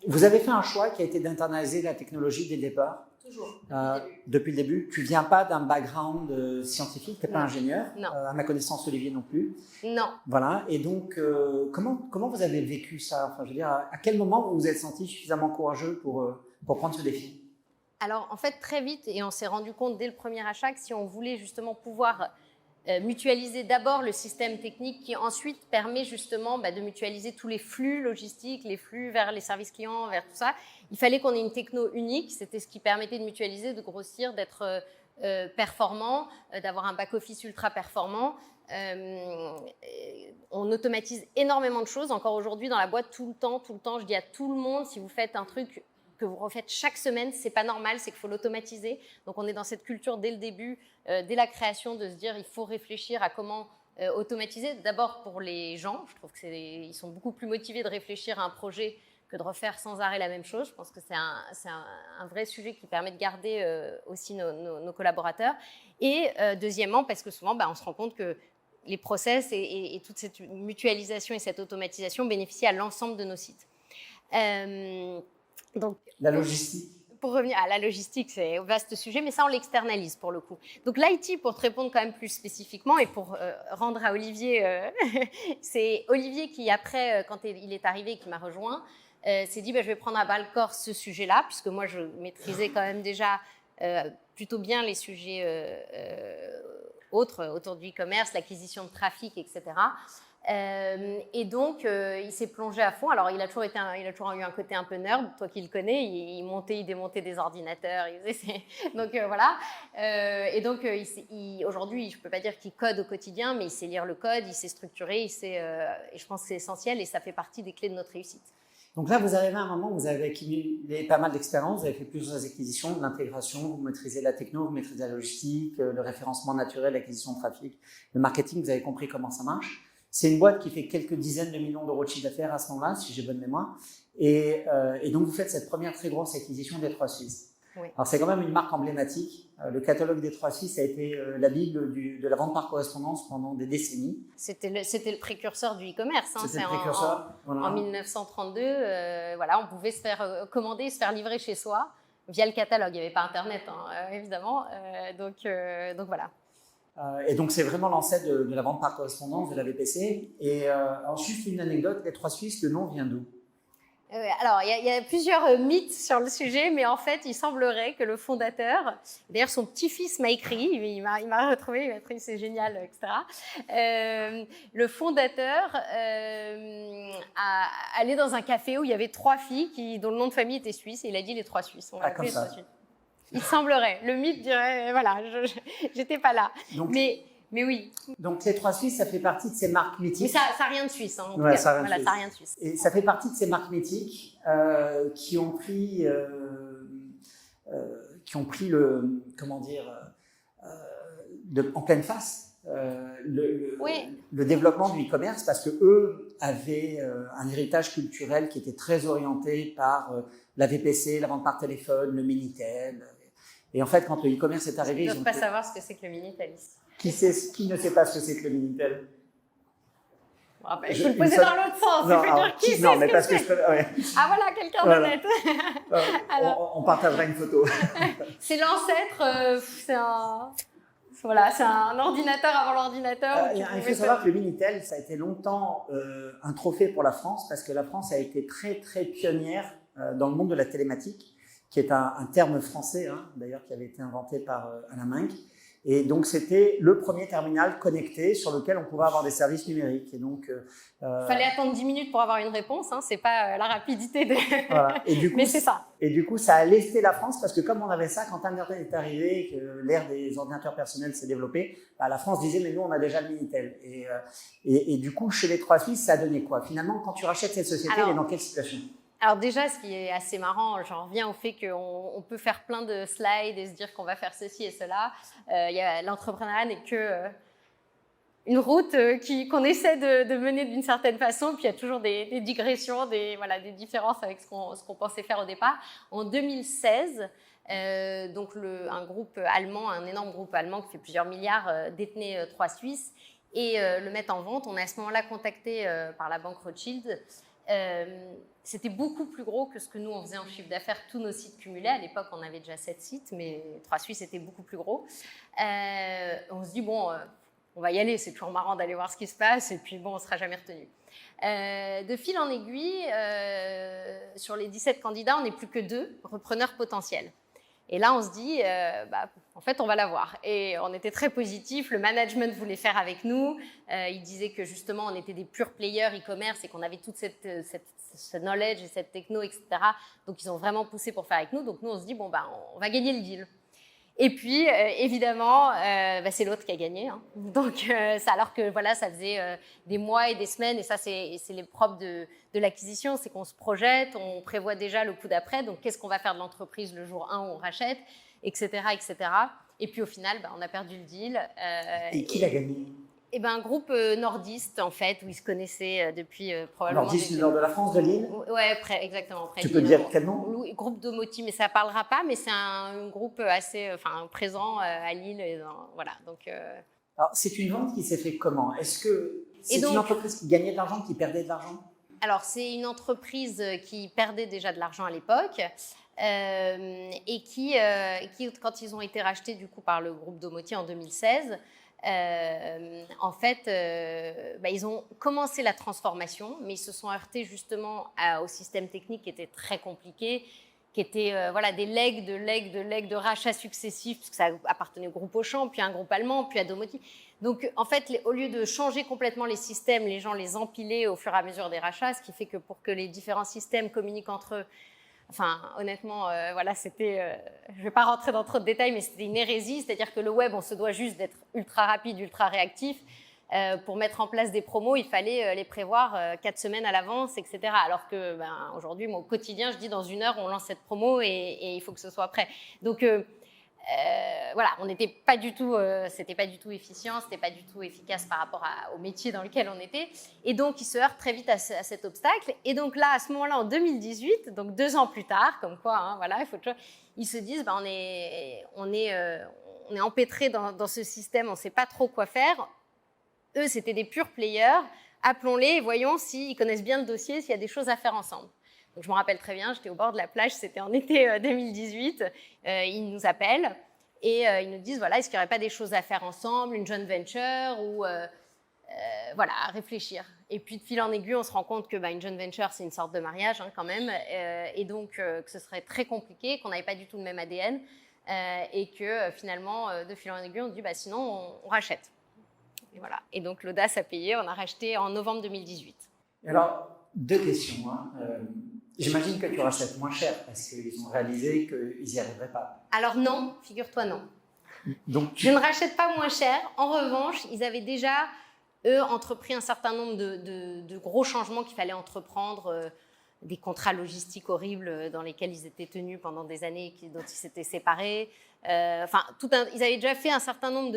vous avez fait un choix qui a été d'internaliser la technologie dès le départ. Toujours. Depuis le début. Tu ne viens pas d'un background scientifique, tu n'es pas ingénieur. Non. À ma connaissance, Olivier non plus. Non. Voilà. Et donc, comment vous avez vécu ça ? Enfin, je veux dire, à quel moment vous vous êtes senti suffisamment courageux pour prendre ce défi ? Alors, en fait, très vite, et on s'est rendu compte dès le premier achat que si on voulait justement pouvoir mutualiser d'abord le système technique qui ensuite permet justement de mutualiser tous les flux logistiques, les flux vers les services clients, vers tout ça, il fallait qu'on ait une techno unique. C'était ce qui permettait de mutualiser, de grossir, d'être performant, d'avoir un back-office ultra performant. On automatise énormément de choses. Encore aujourd'hui, dans la boîte, tout le temps, je dis à tout le monde, si vous faites un truc que vous refaites chaque semaine, c'est pas normal, c'est qu'il faut l'automatiser. Donc on est dans cette culture dès le début, dès la création, de se dire il faut réfléchir à comment automatiser. D'abord pour les gens, je trouve qu'ils sont beaucoup plus motivés de réfléchir à un projet que de refaire sans arrêt la même chose. Je pense que c'est un vrai sujet qui permet de garder aussi nos collaborateurs. Et deuxièmement, parce que souvent on se rend compte que les process et toute cette mutualisation et cette automatisation bénéficient à l'ensemble de nos sites. Donc, la logistique. Pour revenir à la logistique, c'est un vaste sujet, mais ça, on l'externalise pour le coup. Donc, l'IT, pour te répondre quand même plus spécifiquement et pour rendre à Olivier, c'est Olivier qui, après, quand il est arrivé et qui m'a rejoint, s'est dit je vais prendre à bras le corps ce sujet-là, puisque moi, je maîtrisais quand même déjà plutôt bien les sujets autres autour du e-commerce, l'acquisition de trafic, etc. Et donc, il s'est plongé à fond. Alors, il a toujours eu un côté un peu nerd, toi qui le connais. Il montait, il démontait des ordinateurs. Donc, voilà. Et donc, aujourd'hui, je ne peux pas dire qu'il code au quotidien, mais il sait lire le code, il sait structurer, et je pense que c'est essentiel et ça fait partie des clés de notre réussite. Donc là, vous arrivez à un moment où vous avez accumulé pas mal d'expérience, vous avez fait plusieurs acquisitions, de l'intégration, vous maîtrisez la techno, vous maîtrisez la logistique, le référencement naturel, l'acquisition de trafic, le marketing, vous avez compris comment ça marche. C'est une boîte qui fait quelques dizaines de millions d'euros de chiffre d'affaires à ce moment-là, si j'ai bonne mémoire. Et donc, vous faites cette première très grosse acquisition des Trois Suisses. Oui. Alors, c'est quand même une marque emblématique. Le catalogue des Trois Suisses a été la bible de la vente par correspondance pendant des décennies. C'était le précurseur du e-commerce. C'était le précurseur. En 1932, on pouvait se faire commander, se faire livrer chez soi via le catalogue. Il n'y avait pas Internet, évidemment. Donc voilà. Et donc, c'est vraiment l'ancêtre de la vente par correspondance, de la VPC. Et alors, juste une anecdote, les Trois Suisses, le nom vient d'où? Alors, il y a plusieurs mythes sur le sujet, mais en fait, il semblerait que le fondateur, d'ailleurs son petit-fils m'a écrit, il m'a retrouvé, il m'a dit c'est génial, etc. Le fondateur allait dans un café où il y avait trois filles dont le nom de famille était suisse, et il a dit les Trois Suisses. On va appeler les Trois Suisses. Il semblerait. Le mythe dirait, voilà, j'étais pas là. Donc, mais oui. Donc, les Trois Suisses, ça fait partie de ces marques mythiques. Mais ça n'a rien de suisse, en tout cas. Ça n'a rien de suisse. Et ça fait partie de ces marques mythiques qui ont pris le, comment dire, en pleine face le développement du e-commerce, parce que eux avaient un héritage culturel qui était très orienté par la VPC, la vente par téléphone, le Minitel. Et en fait, quand le e-commerce est arrivé, ils ne peuvent pas savoir ce que c'est que le Minitel. Qui ne sait pas ce que c'est que le Minitel? Je peux le poser dans l'autre sens. Non, non, mais parce que je peux. Ouais. Ah voilà, quelqu'un d'honnête. On partagera une photo. C'est l'ancêtre. C'est un ordinateur avant l'ordinateur. Il faut savoir que le Minitel, ça a été longtemps un trophée pour la France, parce que la France a été très très pionnière dans le monde de la télématique, qui est un terme français, d'ailleurs, qui avait été inventé par Alain Minck. Et donc, c'était le premier terminal connecté sur lequel on pouvait avoir des services numériques. Et donc, fallait attendre 10 minutes pour avoir une réponse. C'est pas la rapidité de. Voilà. Et du coup, mais c'est ça. Et du coup, ça a lesté la France, parce que comme on avait ça, quand Internet est arrivé, que l'ère des ordinateurs personnels s'est développée, la France disait mais nous on a déjà le Minitel. Et du coup, chez les Trois Suisses, ça a donné quoi? Finalement, quand tu rachètes cette société, elle est dans quelle situation? Alors déjà, ce qui est assez marrant, j'en reviens au fait qu'on peut faire plein de slides et se dire qu'on va faire ceci et cela. L'entrepreneuriat n'est que une route qu'on essaie de mener d'une certaine façon, puis il y a toujours des digressions, des différences avec ce qu'on pensait faire au départ. En 2016, donc un groupe allemand, un énorme groupe allemand qui fait plusieurs milliards, détenait Trois Suisses et le mettre en vente. On est à ce moment-là contacté par la banque Rothschild. C'était beaucoup plus gros que ce que nous on faisait en chiffre d'affaires, tous nos sites cumulés. À l'époque, on avait déjà 7 sites, mais Trois Suisses était beaucoup plus gros. On se dit, bon, on va y aller, c'est toujours marrant d'aller voir ce qui se passe, et puis bon, on ne sera jamais retenu. De fil en aiguille, sur les 17 candidats, on n'est plus que 2 repreneurs potentiels. Et là, on se dit, en fait, on va l'avoir. Et on était très positifs. Le management voulait faire avec nous. Il disait que justement, on était des purs players e-commerce et qu'on avait toute ce knowledge et cette techno, etc. Donc, ils ont vraiment poussé pour faire avec nous. Donc, nous, on se dit, bon, on va gagner le deal. Et puis, évidemment, c'est l'autre qui a gagné. Hein. Donc, alors que voilà, ça faisait des mois et des semaines, et ça, c'est les propres de l'acquisition, c'est qu'on se projette, on prévoit déjà le coup d'après. Donc, qu'est-ce qu'on va faire de l'entreprise le jour 1 où on rachète, etc., etc. Et puis, au final, on a perdu le deal. Et qui l'a gagné? Un groupe nordiste, en fait, où ils se connaissaient depuis probablement... Nordiste du nord de la France, de Lille? Oui, exactement. Près tu peux dire quel nom? Groupe Domotique, mais ça ne parlera pas, mais c'est un groupe assez présent à Lille. Voilà, donc... Alors, c'est une vente qui s'est fait comment? Est-ce que c'est une entreprise qui gagnait de l'argent, qui perdait de l'argent? Alors, c'est une entreprise qui perdait déjà de l'argent à l'époque et qui, quand ils ont été rachetés du coup par le groupe Domotique en 2016, en fait, ils ont commencé la transformation, mais ils se sont heurtés justement au système technique qui était très compliqué, qui était des legs de rachats successifs, puisque ça appartenait au groupe Auchan, puis à un groupe allemand, puis à Domotique. Donc, en fait, au lieu de changer complètement les systèmes, les gens les empilaient au fur et à mesure des rachats, ce qui fait que pour que les différents systèmes communiquent entre eux, honnêtement, c'était, je ne vais pas rentrer dans trop de détails, mais c'était une hérésie, c'est-à-dire que le web, on se doit juste d'être ultra rapide, ultra réactif. Pour mettre en place des promos, il fallait les prévoir 4 semaines à l'avance, etc. Alors que aujourd'hui, moi, au quotidien, je dis dans 1 heure, on lance cette promo et il faut que ce soit prêt. Donc, on n'était pas du tout, c'était pas du tout efficient, c'était pas du tout efficace par rapport au métier dans lequel on était. Et donc, ils se heurtent très vite à cet obstacle. Et donc là, à ce moment-là, en 2018, donc 2 ans plus tard, comme quoi, il faut toujours, ils se disent, on est empêtré dans ce système, on ne sait pas trop quoi faire. Eux, c'était des purs players. Appelons-les et voyons s'ils connaissent bien le dossier, s'il y a des choses à faire ensemble. Donc, je me rappelle très bien, j'étais au bord de la plage, c'était en été 2018. Ils nous appellent et ils nous disent, est-ce qu'il n'y aurait pas des choses à faire ensemble, une joint venture ou à réfléchir. Et puis, de fil en aiguille, on se rend compte que une joint venture, c'est une sorte de mariage quand même, et donc que ce serait très compliqué, qu'on n'avait pas du tout le même ADN, et que finalement, de fil en aiguille, on dit, sinon, on rachète. Et voilà. Et donc, l'audace a payé. On a racheté en novembre 2018. Alors, 2 questions. J'imagine que tu rachètes moins cher parce qu'ils ont réalisé qu'ils n'y arriveraient pas. Alors non, figure-toi non. Donc, je ne rachète pas moins cher. En revanche, ils avaient déjà, eux, entrepris un certain nombre de gros changements qu'il fallait entreprendre, des contrats logistiques horribles dans lesquels ils étaient tenus pendant des années, dont ils s'étaient séparés. Ils avaient déjà fait un certain nombre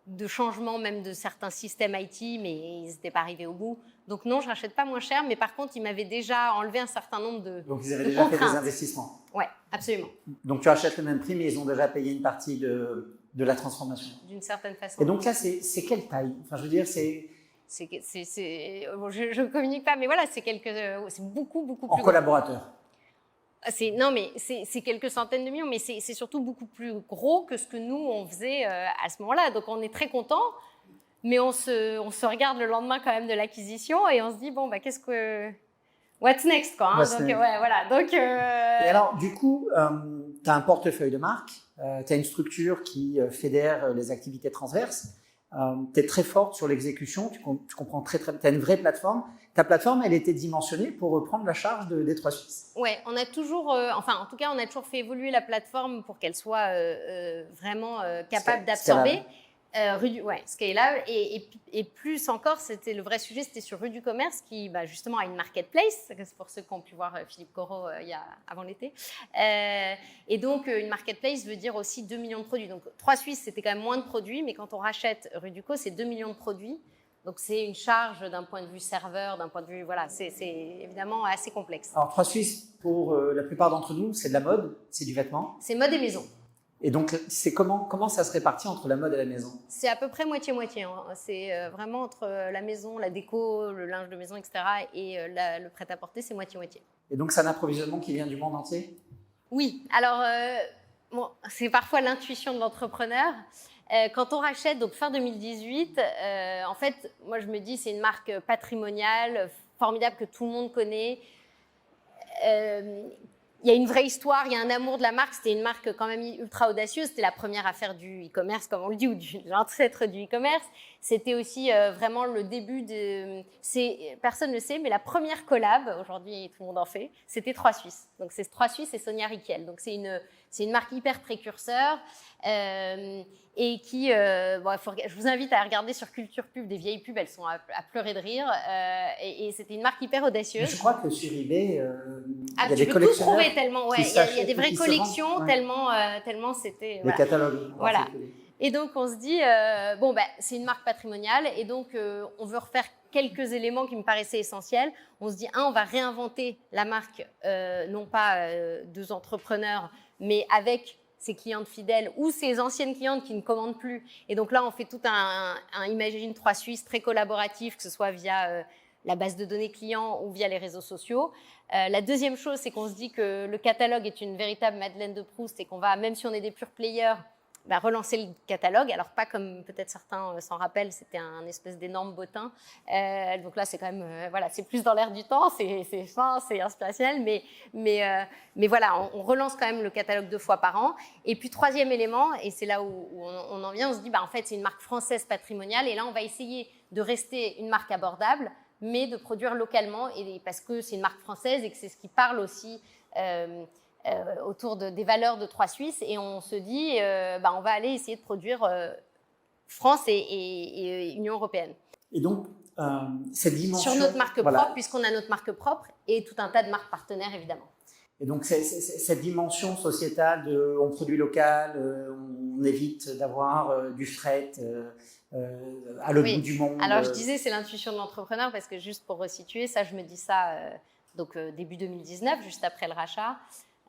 de changements, même de certains systèmes IT, mais ils n'étaient pas arrivés au bout. Donc non, je ne rachète pas moins cher, mais par contre, ils m'avaient déjà enlevé un certain nombre de contraintes. Donc ils avaient déjà fait des investissements. Oui, absolument. Donc tu rachètes le même prix, mais ils ont déjà payé une partie de la transformation. D'une certaine façon. Et donc là, c'est quelle taille? Enfin, je veux dire, c'est... je ne communique pas, mais voilà, c'est beaucoup plus en collaborateur. Non, mais c'est quelques centaines de millions, mais c'est surtout beaucoup plus gros que ce que nous, on faisait à ce moment-là. Donc, on est très contents, mais on se regarde le lendemain quand même de l'acquisition et on se dit, qu'est-ce que... What's next, quoi. What's next. Ouais, voilà. Donc, Et alors, du coup, tu as un portefeuille de marques, tu as une structure qui fédère les activités transverses, tu es très forte sur l'exécution, tu comprends très, tu as une vraie plateforme. Ta plateforme, elle était dimensionnée pour reprendre la charge de Détroit Suisse. Oui, on a toujours, en tout cas, on a toujours fait évoluer la plateforme pour qu'elle soit vraiment capable d'absorber. Scalable. Et plus encore, le vrai sujet, c'était sur Rue du Commerce, qui justement a une marketplace, c'est pour ceux qui ont pu voir Philippe Corot avant l'été. Et donc, une marketplace veut dire aussi 2 millions de produits. Donc, 3 Suisses, c'était quand même moins de produits, mais quand on rachète Rue du Co, c'est 2 millions de produits. Donc, c'est une charge d'un point de vue serveur, d'un point de vue... c'est évidemment assez complexe. Alors, 3 Suisses, pour la plupart d'entre nous, c'est de la mode, c'est du vêtement. C'est mode et maison. Et donc, c'est comment ça se répartit entre la mode et la maison? C'est à peu près moitié-moitié. C'est vraiment entre la maison, la déco, le linge de maison, etc. et le prêt-à-porter, c'est moitié-moitié. Et donc, c'est un approvisionnement qui vient du monde entier? Oui. Alors, c'est parfois l'intuition de l'entrepreneur. Quand on rachète, donc fin 2018, en fait, moi, je me dis, c'est une marque patrimoniale, formidable, que tout le monde connaît. il y a une vraie histoire, il y a un amour de la marque. C'était une marque quand même ultra audacieuse. C'était la première à faire du e-commerce, comme on le dit, ou l'ancêtre du e-commerce. C'était aussi vraiment le début de... Personne ne le sait, mais la première collab, aujourd'hui tout le monde en fait, c'était 3 Suisses. Donc c'est 3 Suisses et Sonia Rykiel. Donc c'est une marque hyper précurseur et qui... je vous invite à regarder sur Culture Pub des vieilles pubs, elles sont à pleurer de rire. Et c'était une marque hyper audacieuse. Mais je crois que sur eBay, il y a des tu peux tout collectionneurs trouver tellement, ouais, il y a des vraies collections, ouais. tellement c'était... Les voilà. catalogues. Voilà. Et donc, on se dit, c'est une marque patrimoniale et donc, on veut refaire quelques éléments qui me paraissaient essentiels. On se dit, on va réinventer la marque, non pas 2 entrepreneurs, mais avec ses clientes fidèles ou ses anciennes clientes qui ne commandent plus. Et donc là, on fait tout un Imagine 3 Suisses très collaboratif, que ce soit via la base de données clients ou via les réseaux sociaux. La deuxième chose, c'est qu'on se dit que le catalogue est une véritable Madeleine de Proust et qu'on va, même si on est des pure players, relancer le catalogue. Alors pas comme peut-être certains s'en rappellent, c'était un espèce d'énorme bottin. Donc là, c'est quand même, c'est plus dans l'air du temps, c'est fin, c'est inspirationnel, mais voilà, on relance quand même le catalogue 2 fois par an. Et puis troisième élément, et c'est là où on en vient, on se dit, en fait, c'est une marque française patrimoniale, et là, on va essayer de rester une marque abordable, mais de produire localement, et parce que c'est une marque française et que c'est ce qui parle aussi autour des valeurs de 3 Suisses. Et on se dit, on va aller essayer de produire France et Union européenne. Et donc, cette dimension... Sur notre marque propre, puisqu'on a notre marque propre et tout un tas de marques partenaires, évidemment. Et donc, cette dimension sociétale de on produit local, on évite d'avoir du fret à l'autre bout du monde. Alors, je disais, c'est l'intuition de l'entrepreneur, parce que juste pour resituer, ça, je me dis ça début 2019, juste après le rachat.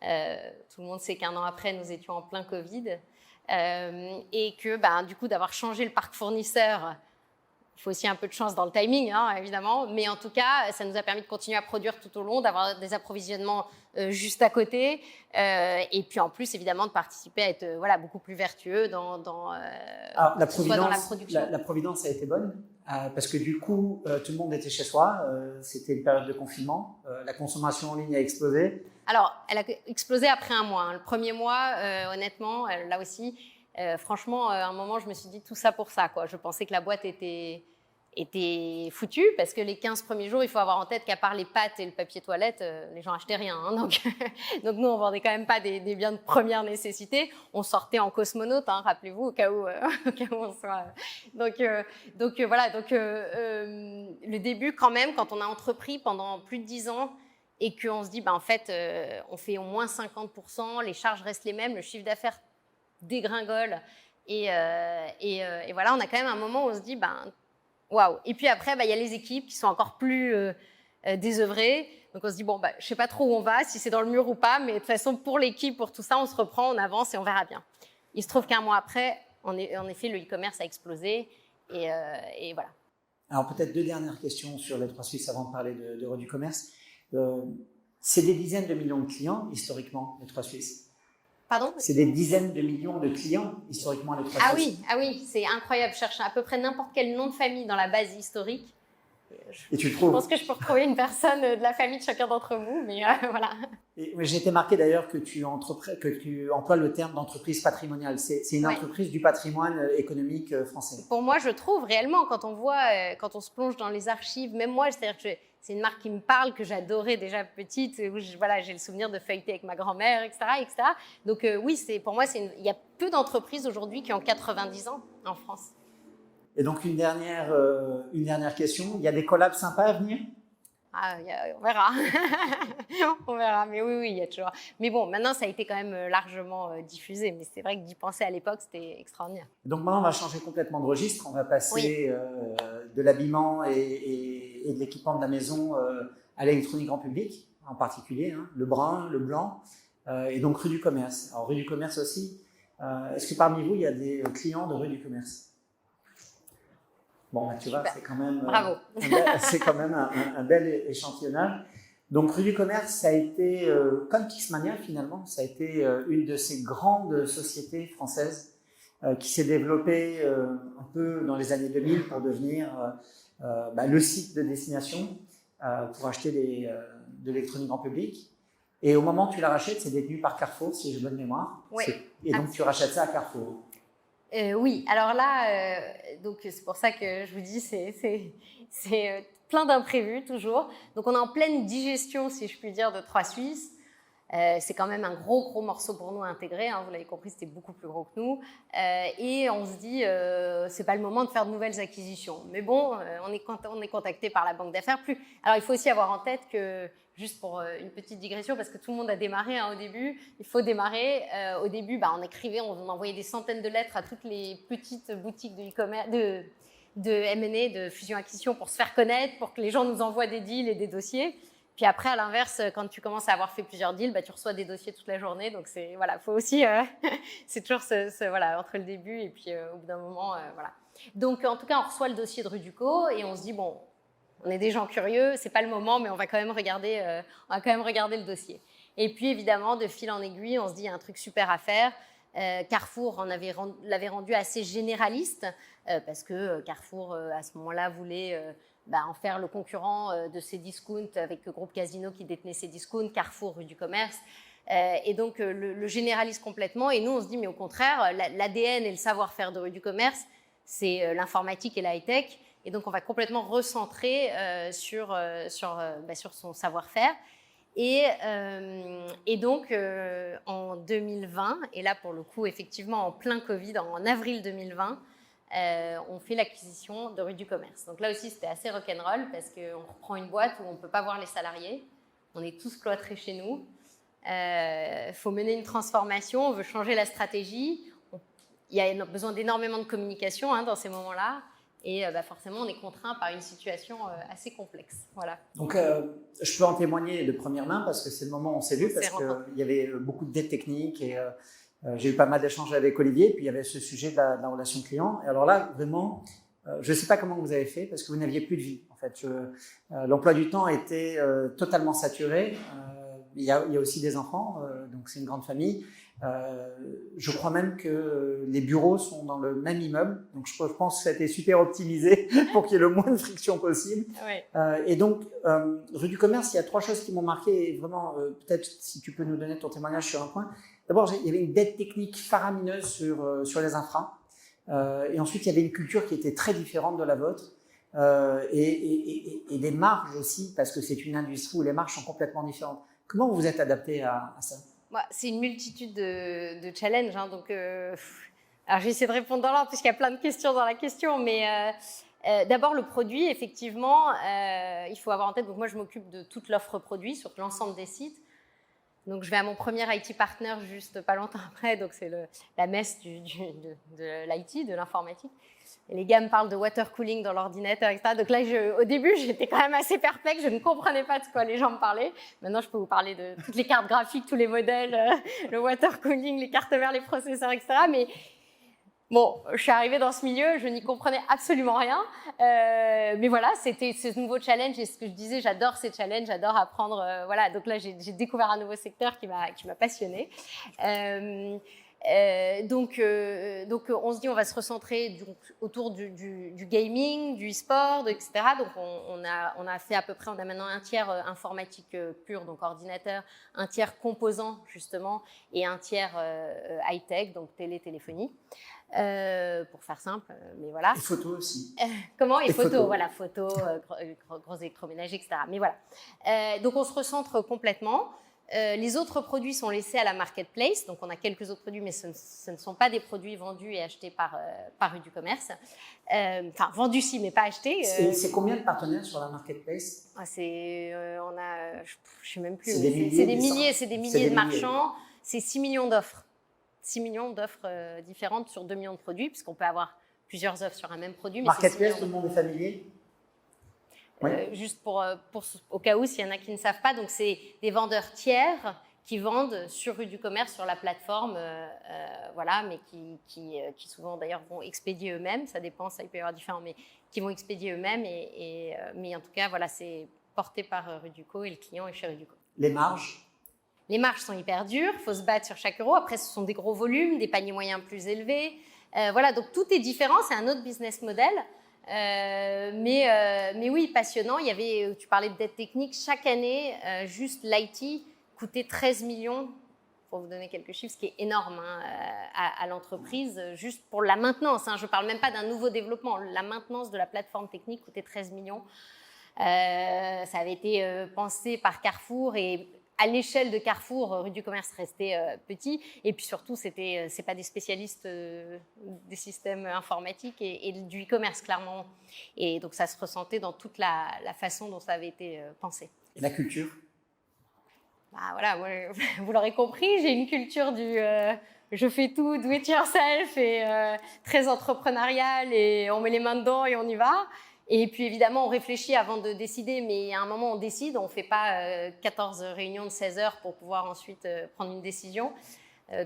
Tout le monde sait qu'1 an après, nous étions en plein Covid. Et que, du coup, d'avoir changé le parc fournisseur, il faut aussi un peu de chance dans le timing, évidemment. Mais en tout cas, ça nous a permis de continuer à produire tout au long, d'avoir des approvisionnements juste à côté. Et puis, en plus, évidemment, de participer à être beaucoup plus vertueux dans la production. La providence a été bonne parce que du coup, tout le monde était chez soi. C'était une période de confinement. La consommation en ligne a explosé. Alors, elle a explosé après 1 mois. Le premier mois, honnêtement, là aussi... franchement, à un moment, je me suis dit tout ça pour ça, quoi. Je pensais que la boîte était foutue, parce que les 15 premiers jours, il faut avoir en tête qu'à part les pâtes et le papier toilette, les gens achetaient rien. Donc nous, on vendait quand même pas des biens de première nécessité. On sortait en cosmonaute, rappelez-vous, au cas où on soit. Donc le début, quand même, quand on a entrepris pendant plus de 10 ans et qu'on se dit, en fait, on fait au moins 50%, les charges restent les mêmes, le chiffre d'affaires dégringole et voilà, on a quand même un moment où on se dit waouh. Et puis après, il y a les équipes qui sont encore plus désœuvrées, donc on se dit je sais pas trop où on va, si c'est dans le mur ou pas, mais de toute façon pour l'équipe, pour tout ça, on se reprend, on avance et on verra bien. Il se trouve qu'1 mois après, en effet, le e-commerce a explosé et voilà. Alors peut-être 2 dernières questions sur les 3 Suisses avant de parler de Rue du Commerce. C'est des dizaines de millions de clients historiquement, les 3 Suisses. Pardon ? C'est des dizaines de millions de clients, historiquement, les 3 Suisses. Ah oui, c'est incroyable. Je cherche à peu près n'importe quel nom de famille dans la base historique. Et tu le trouves ? Je pense que je peux retrouver une personne de la famille de chacun d'entre vous, mais voilà. J'ai été marqué d'ailleurs que tu emploies le terme d'entreprise patrimoniale. C'est une entreprise du patrimoine économique français. Pour moi, je trouve réellement, quand on se plonge dans les archives, même moi, c'est-à-dire que c'est une marque qui me parle, que j'adorais déjà petite, où j'ai le souvenir de feuilleter avec ma grand-mère, etc. Donc oui, pour moi, il y a peu d'entreprises aujourd'hui qui ont 90 ans en France. Et donc une dernière question, il y a des collabs sympas à venir ? On verra. On verra, mais oui, il y a toujours. Mais bon, maintenant, ça a été quand même largement diffusé, mais c'est vrai que d'y penser à l'époque, c'était extraordinaire. Donc maintenant, on va changer complètement de registre, on va passer de l'habillement et de l'équipement de la maison à l'électronique grand public, en particulier, le brun, le blanc, et donc Rue du Commerce. Alors Rue du Commerce aussi, est-ce que parmi vous, il y a des clients de Rue du Commerce ? Bon, tu vois, c'est quand même, bravo. C'est quand même un bel échantillonnage. Donc, Rue du Commerce, ça a été, comme Kissmania finalement, ça a été une de ces grandes sociétés françaises qui s'est développée un peu dans les années 2000 pour devenir le site de destination pour acheter de l'électronique grand public. Et au moment où tu la rachètes, c'est détenu par Carrefour, si j'ai bonne mémoire. Oui. Et donc, tu rachètes ça à Carrefour. Oui, alors là, donc c'est pour ça que je vous dis, c'est plein d'imprévus toujours. Donc on est en pleine digestion, si je puis dire, de 3 Suisses. C'est quand même un gros morceau pour nous à intégrer, hein, vous l'avez compris, c'était beaucoup plus gros que nous. Et on se dit, c'est pas le moment de faire de nouvelles acquisitions. Mais bon, on est contacté par la banque d'affaires. Alors il faut aussi avoir en tête que, juste pour une petite digression, parce que tout le monde a démarré au début, il faut démarrer. Au début, on écrivait, on envoyait des centaines de lettres à toutes les petites boutiques de e-commerce, de M&A, de fusion-acquisition, pour se faire connaître, pour que les gens nous envoient des deals et des dossiers. Puis après, à l'inverse, quand tu commences à avoir fait plusieurs deals, tu reçois des dossiers toute la journée. Donc faut aussi, c'est toujours entre le début et puis au bout d'un moment, voilà. Donc en tout cas, on reçoit le dossier de Rue Ducos et on se dit bon, on est des gens curieux, c'est pas le moment, mais on va quand même regarder le dossier. Et puis évidemment, de fil en aiguille, on se dit il y a un truc super à faire. Carrefour l'avait rendu assez généraliste parce que Carrefour à ce moment-là voulait en faire le concurrent de ces discounts avec le groupe Casino qui détenait ces discounts, Carrefour, Rue du Commerce. Et donc le généralise complètement. Et nous, on se dit, mais au contraire, l'ADN et le savoir-faire de Rue du Commerce, c'est l'informatique et la high-tech. Et donc, on va complètement recentrer sur son savoir-faire. Et donc, en 2020, et là, pour le coup, effectivement, en plein Covid, en avril 2020, on fait l'acquisition de Rue du Commerce. Donc là aussi, c'était assez rock'n'roll parce qu'on reprend une boîte où on ne peut pas voir les salariés. On est tous cloîtrés chez nous. Faut mener une transformation, on veut changer la stratégie. Il y a besoin d'énormément de communication dans ces moments-là. Et forcément, on est contraint par une situation assez complexe. Voilà. Donc, je peux en témoigner de première main parce que c'est le moment où on s'est vu, parce qu'il y avait beaucoup de dettes techniques et j'ai eu pas mal d'échanges avec Olivier. Puis, il y avait ce sujet de la relation client. Et alors là, vraiment, je ne sais pas comment vous avez fait parce que vous n'aviez plus de vie. En fait, l'emploi du temps était totalement saturé. Il y a aussi des enfants, donc c'est une grande famille. Je crois même que les bureaux sont dans le même immeuble, donc je pense que ça a été super optimisé pour qu'il y ait le moins de friction possible. Ouais. Et donc, Rue du Commerce, il y a 3 choses qui m'ont marqué, et vraiment, peut-être si tu peux nous donner ton témoignage sur un point. D'abord, il y avait une dette technique faramineuse sur les infras, et ensuite il y avait une culture qui était très différente de la vôtre, et des marges aussi, parce que c'est une industrie où les marges sont complètement différentes. Comment vous vous êtes adapté à ça? C'est une multitude de challenges. Donc, alors, j'ai essayé de répondre dans l'ordre puisqu'il y a plein de questions dans la question. Mais d'abord, le produit, effectivement, il faut avoir en tête. Donc, moi, je m'occupe de toute l'offre produit sur l'ensemble des sites. Donc, je vais à mon premier IT partner juste pas longtemps après. Donc, c'est la messe de l'IT, de l'informatique. Et les gars me parlent de water cooling dans l'ordinateur, etc. Donc là, au début, j'étais quand même assez perplexe. Je ne comprenais pas de quoi les gens me parlaient. Maintenant, je peux vous parler de toutes les cartes graphiques, tous les modèles, le water cooling, les cartes mères, les processeurs, etc. Mais bon, je suis arrivée dans ce milieu, je n'y comprenais absolument rien. Mais voilà, c'était ce nouveau challenge. Et ce que je disais, j'adore ces challenges, j'adore apprendre. Voilà, donc là, j'ai découvert un nouveau secteur qui m'a passionnée. Donc, on se dit on va se recentrer autour du gaming, du e-sport, etc. Donc, on a fait à peu près, on a maintenant un tiers informatique pure, donc ordinateur, un tiers composant justement, et un tiers high-tech, donc téléphonie. Pour faire simple, mais voilà. Et photo aussi. Comment? Et photo, voilà, photo, gros électroménager, etc. Mais voilà. Donc, on se recentre complètement. Les autres produits sont laissés à la marketplace, donc on a quelques autres produits, mais ce ne sont pas des produits vendus et achetés par Rue du Commerce. Enfin, vendus si, mais pas achetés. C'est combien de partenaires sur la marketplace? On a, je sais même plus. C'est des milliers de marchands. C'est 6 millions d'offres. 6 millions d'offres différentes sur 2 millions de produits, puisqu'on peut avoir plusieurs offres sur un même produit. Mais marketplace, tout le monde est familier? Oui. Juste au cas où, s'il y en a qui ne savent pas, donc c'est des vendeurs tiers qui vendent sur Rue du Commerce, sur la plateforme, voilà, mais qui souvent d'ailleurs vont expédier eux-mêmes, ça dépend, ça il peut y avoir différents, mais qui vont expédier eux-mêmes, mais en tout cas, voilà, c'est porté par Rue Ducos et le client est chez Rue Ducos. Les marges? Les marges sont hyper dures, il faut se battre sur chaque euro. Après, ce sont des gros volumes, des paniers moyens plus élevés. Voilà, donc tout est différent, c'est un autre business model. Mais oui, passionnant. Tu parlais de dette technique. Chaque année, juste l'IT coûté 13 millions, pour vous donner quelques chiffres, ce qui est énorme à l'entreprise, juste pour la maintenance. Je ne parle même pas d'un nouveau développement. La maintenance de la plateforme technique coûtait 13 millions. Ça avait été pensé par Carrefour et à l'échelle de Carrefour, rue du Commerce restait petit. Et puis surtout, c'est pas des spécialistes des systèmes informatiques et du e-commerce, clairement. Et donc, ça se ressentait dans toute la façon dont ça avait été pensé. Et la culture? Voilà, moi, vous l'aurez compris, j'ai une culture du je fais tout, do it yourself, et très entrepreneuriale, et on met les mains dedans et on y va. Et puis évidemment, on réfléchit avant de décider, mais à un moment, on décide, on ne fait pas 14 réunions de 16 heures pour pouvoir ensuite prendre une décision.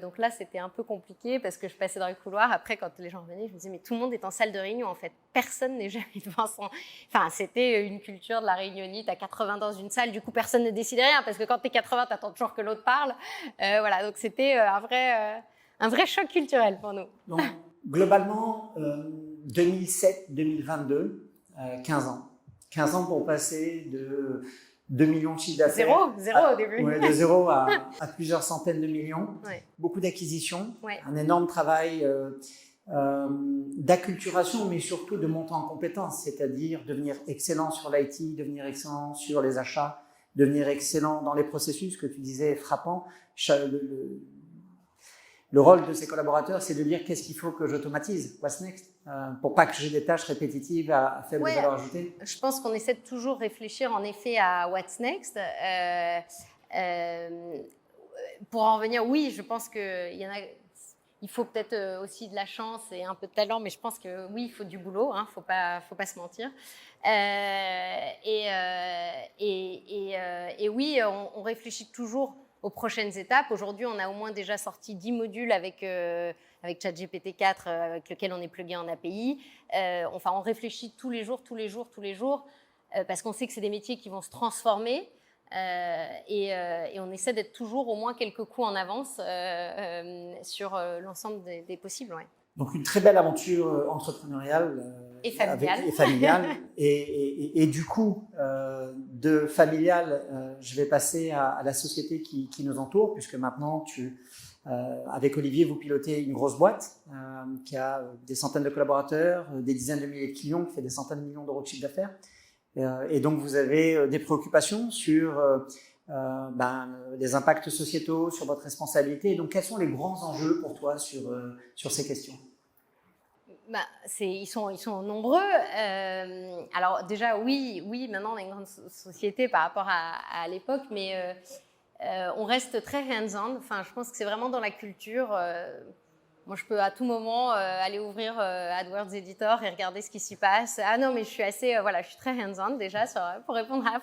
Donc là, c'était un peu compliqué parce que je passais dans le couloir. Après, quand les gens venaient, je me disais, mais tout le monde est en salle de réunion, en fait. Personne n'est jamais devant son... Enfin, c'était une culture de la réunionnite à 80 dans une salle. Du coup, personne ne décidait rien parce que quand t'es 80, t'attends toujours que l'autre parle. Voilà, donc c'était un vrai choc culturel pour nous. Donc, globalement, 2007-2022, 15 ans. 15 ans pour passer de 2 millions de chiffre d'affaires. Zéro au début. Ouais, de zéro à plusieurs centaines de millions. Ouais. Beaucoup d'acquisitions. Ouais. Un énorme travail d'acculturation, mais surtout de monter en compétences, c'est-à-dire devenir excellent sur l'IT, devenir excellent sur les achats, devenir excellent dans les processus, que tu disais frappant. Le rôle de ses collaborateurs, c'est de dire qu'est-ce qu'il faut que j'automatise, what's next, pour pas que j'ai des tâches répétitives à faible valeur ajoutée. Je pense qu'on essaie de toujours réfléchir en effet à what's next. Pour en revenir, oui, je pense il faut peut-être aussi de la chance et un peu de talent, mais je pense que oui, il faut du boulot, faut pas se mentir. Et oui, on réfléchit toujours aux prochaines étapes. Aujourd'hui, on a au moins déjà sorti 10 modules avec ChatGPT 4, avec lequel on est plugué en API. On réfléchit tous les jours, parce qu'on sait que c'est des métiers qui vont se transformer. Et on essaie d'être toujours au moins quelques coups en avance sur l'ensemble des possibles. Ouais. Donc une très belle aventure entrepreneuriale et familiale. Et du coup, de familiale, je vais passer à la société qui nous entoure, puisque maintenant, avec Olivier, vous pilotez une grosse boîte qui a des centaines de collaborateurs, des dizaines de milliers de clients, qui fait des centaines de millions d'euros de chiffre d'affaires. Et donc, vous avez des préoccupations sur les impacts sociétaux, sur votre responsabilité. Et donc, quels sont les grands enjeux pour toi sur ces questions? Ils sont nombreux. Alors déjà, oui, maintenant on est une grande société par rapport à l'époque, mais on reste très hands-on. Je pense que c'est vraiment dans la culture. Moi, je peux à tout moment aller ouvrir AdWords Editor et regarder ce qui s'y passe. Ah non, mais je suis je suis très hands-on déjà pour répondre à la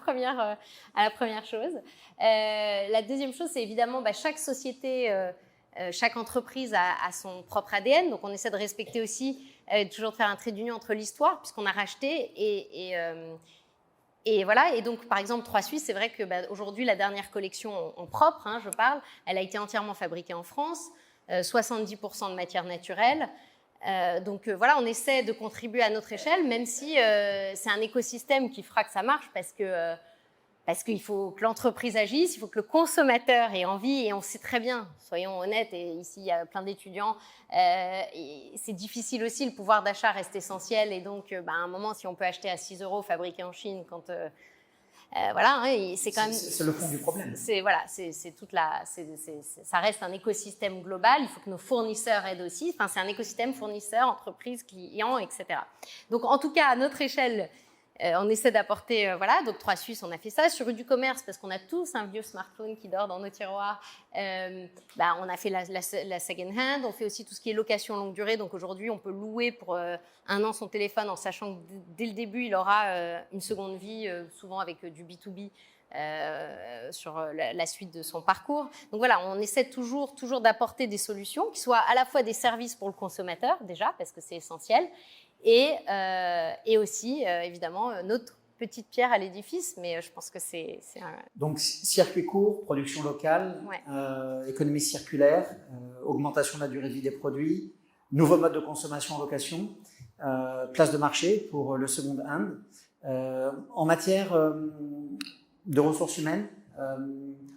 première chose. La deuxième chose, c'est évidemment chaque société, chaque entreprise a son propre ADN. Donc, on essaie de respecter aussi, toujours de faire un trait d'union entre l'histoire, puisqu'on a racheté et voilà. Et donc, par exemple, 3 Suisses, c'est vrai que aujourd'hui, la dernière collection en propre, elle a été entièrement fabriquée en France. 70% de matières naturelles. Donc voilà, on essaie de contribuer à notre échelle, même si c'est un écosystème qui fera que ça marche, parce qu'il faut que l'entreprise agisse, il faut que le consommateur ait envie, et on sait très bien, soyons honnêtes, et ici il y a plein d'étudiants, c'est difficile aussi, le pouvoir d'achat reste essentiel, et donc à un moment, si on peut acheter à 6 € fabriqué en Chine, quand... c'est quand même. C'est le fond du problème. Ça reste un écosystème global. Il faut que nos fournisseurs aident aussi. C'est un écosystème fournisseurs, entreprises, clients, etc. Donc, en tout cas, à notre échelle, on essaie d'apporter. Donc 3 Suisses, on a fait ça. Sur du commerce, parce qu'on a tous un vieux smartphone qui dort dans nos tiroirs. On a fait la second hand. On fait aussi tout ce qui est location longue durée. Donc aujourd'hui, on peut louer pour 1 an son téléphone en sachant que dès le début, il aura une seconde vie, souvent avec du B2B sur la suite de son parcours. Donc voilà, on essaie toujours d'apporter des solutions qui soient à la fois des services pour le consommateur, déjà, parce que c'est essentiel, et aussi, évidemment, notre petite pierre à l'édifice, mais je pense que c'est Donc, circuit court, production locale, économie circulaire, augmentation de la durée de vie des produits, nouveaux modes de consommation en location, place de marché pour le second hand. En matière de ressources humaines,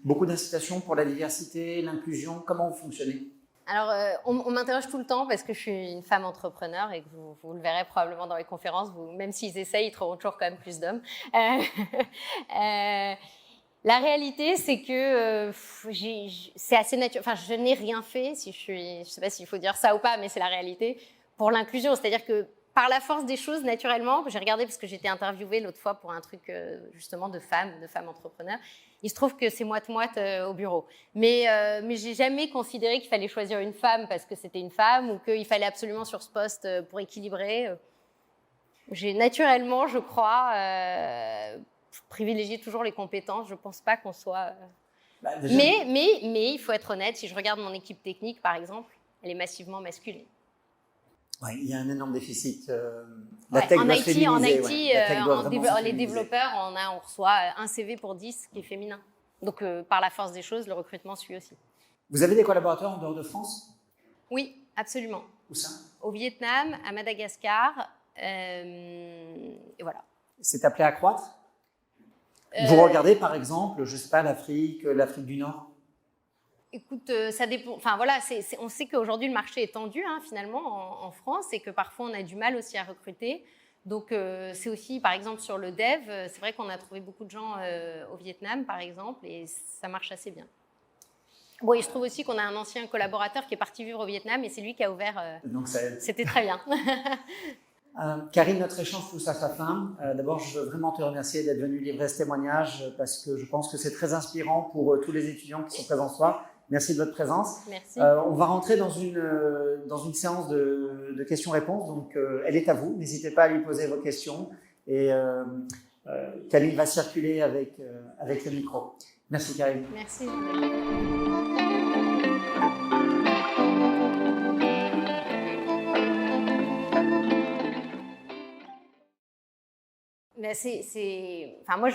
Beaucoup d'incitations pour la diversité, l'inclusion. Comment vous fonctionnez? Alors, on m'interroge tout le temps parce que je suis une femme entrepreneur et que vous le verrez probablement dans les conférences, même s'ils essayent, ils trouveront toujours quand même plus d'hommes. La réalité, c'est que c'est assez naturel. Enfin, je n'ai rien fait, je ne sais pas s'il faut dire ça ou pas, mais c'est la réalité, pour l'inclusion. C'est-à-dire que par la force des choses, naturellement, j'ai regardé parce que j'étais interviewée l'autre fois pour un truc justement de femmes entrepreneurs. Il se trouve que c'est moite-moite au bureau. Mais j'ai jamais considéré qu'il fallait choisir une femme parce que c'était une femme ou qu'il fallait absolument sur ce poste pour équilibrer. J'ai naturellement, je crois, privilégié toujours les compétences. Je ne pense pas qu'on soit... Déjà... Mais il faut être honnête, si je regarde mon équipe technique, par exemple, elle est massivement masculine. Ouais, il y a un énorme déficit. En IT, les développeurs, on reçoit un CV pour 10 qui est féminin. Donc, par la force des choses, le recrutement suit aussi. Vous avez des collaborateurs en dehors de France? Oui, absolument. Où ça? Au Vietnam, à Madagascar, et voilà. C'est appelé à croître? Vous regardez, par exemple, je ne sais pas, l'Afrique du Nord? Écoute, ça dépend. Enfin voilà, on sait qu'aujourd'hui le marché est tendu finalement en France et que parfois on a du mal aussi à recruter. Donc c'est aussi, par exemple sur le dev, c'est vrai qu'on a trouvé beaucoup de gens au Vietnam par exemple et ça marche assez bien. Bon, et je trouve aussi qu'on a un ancien collaborateur qui est parti vivre au Vietnam et c'est lui qui a ouvert. Donc ça aide. C'était très bien. Karine, notre échange touche à sa fin. D'abord, je veux vraiment te remercier d'être venue livrer ce témoignage parce que je pense que c'est très inspirant pour tous les étudiants qui sont présents ce soir. Merci de votre présence. Merci. On va rentrer dans une séance de questions-réponses. Donc, elle est à vous. N'hésitez pas à lui poser vos questions. Et Karine va circuler avec le micro. Merci, Karine. Merci. Enfin, moi,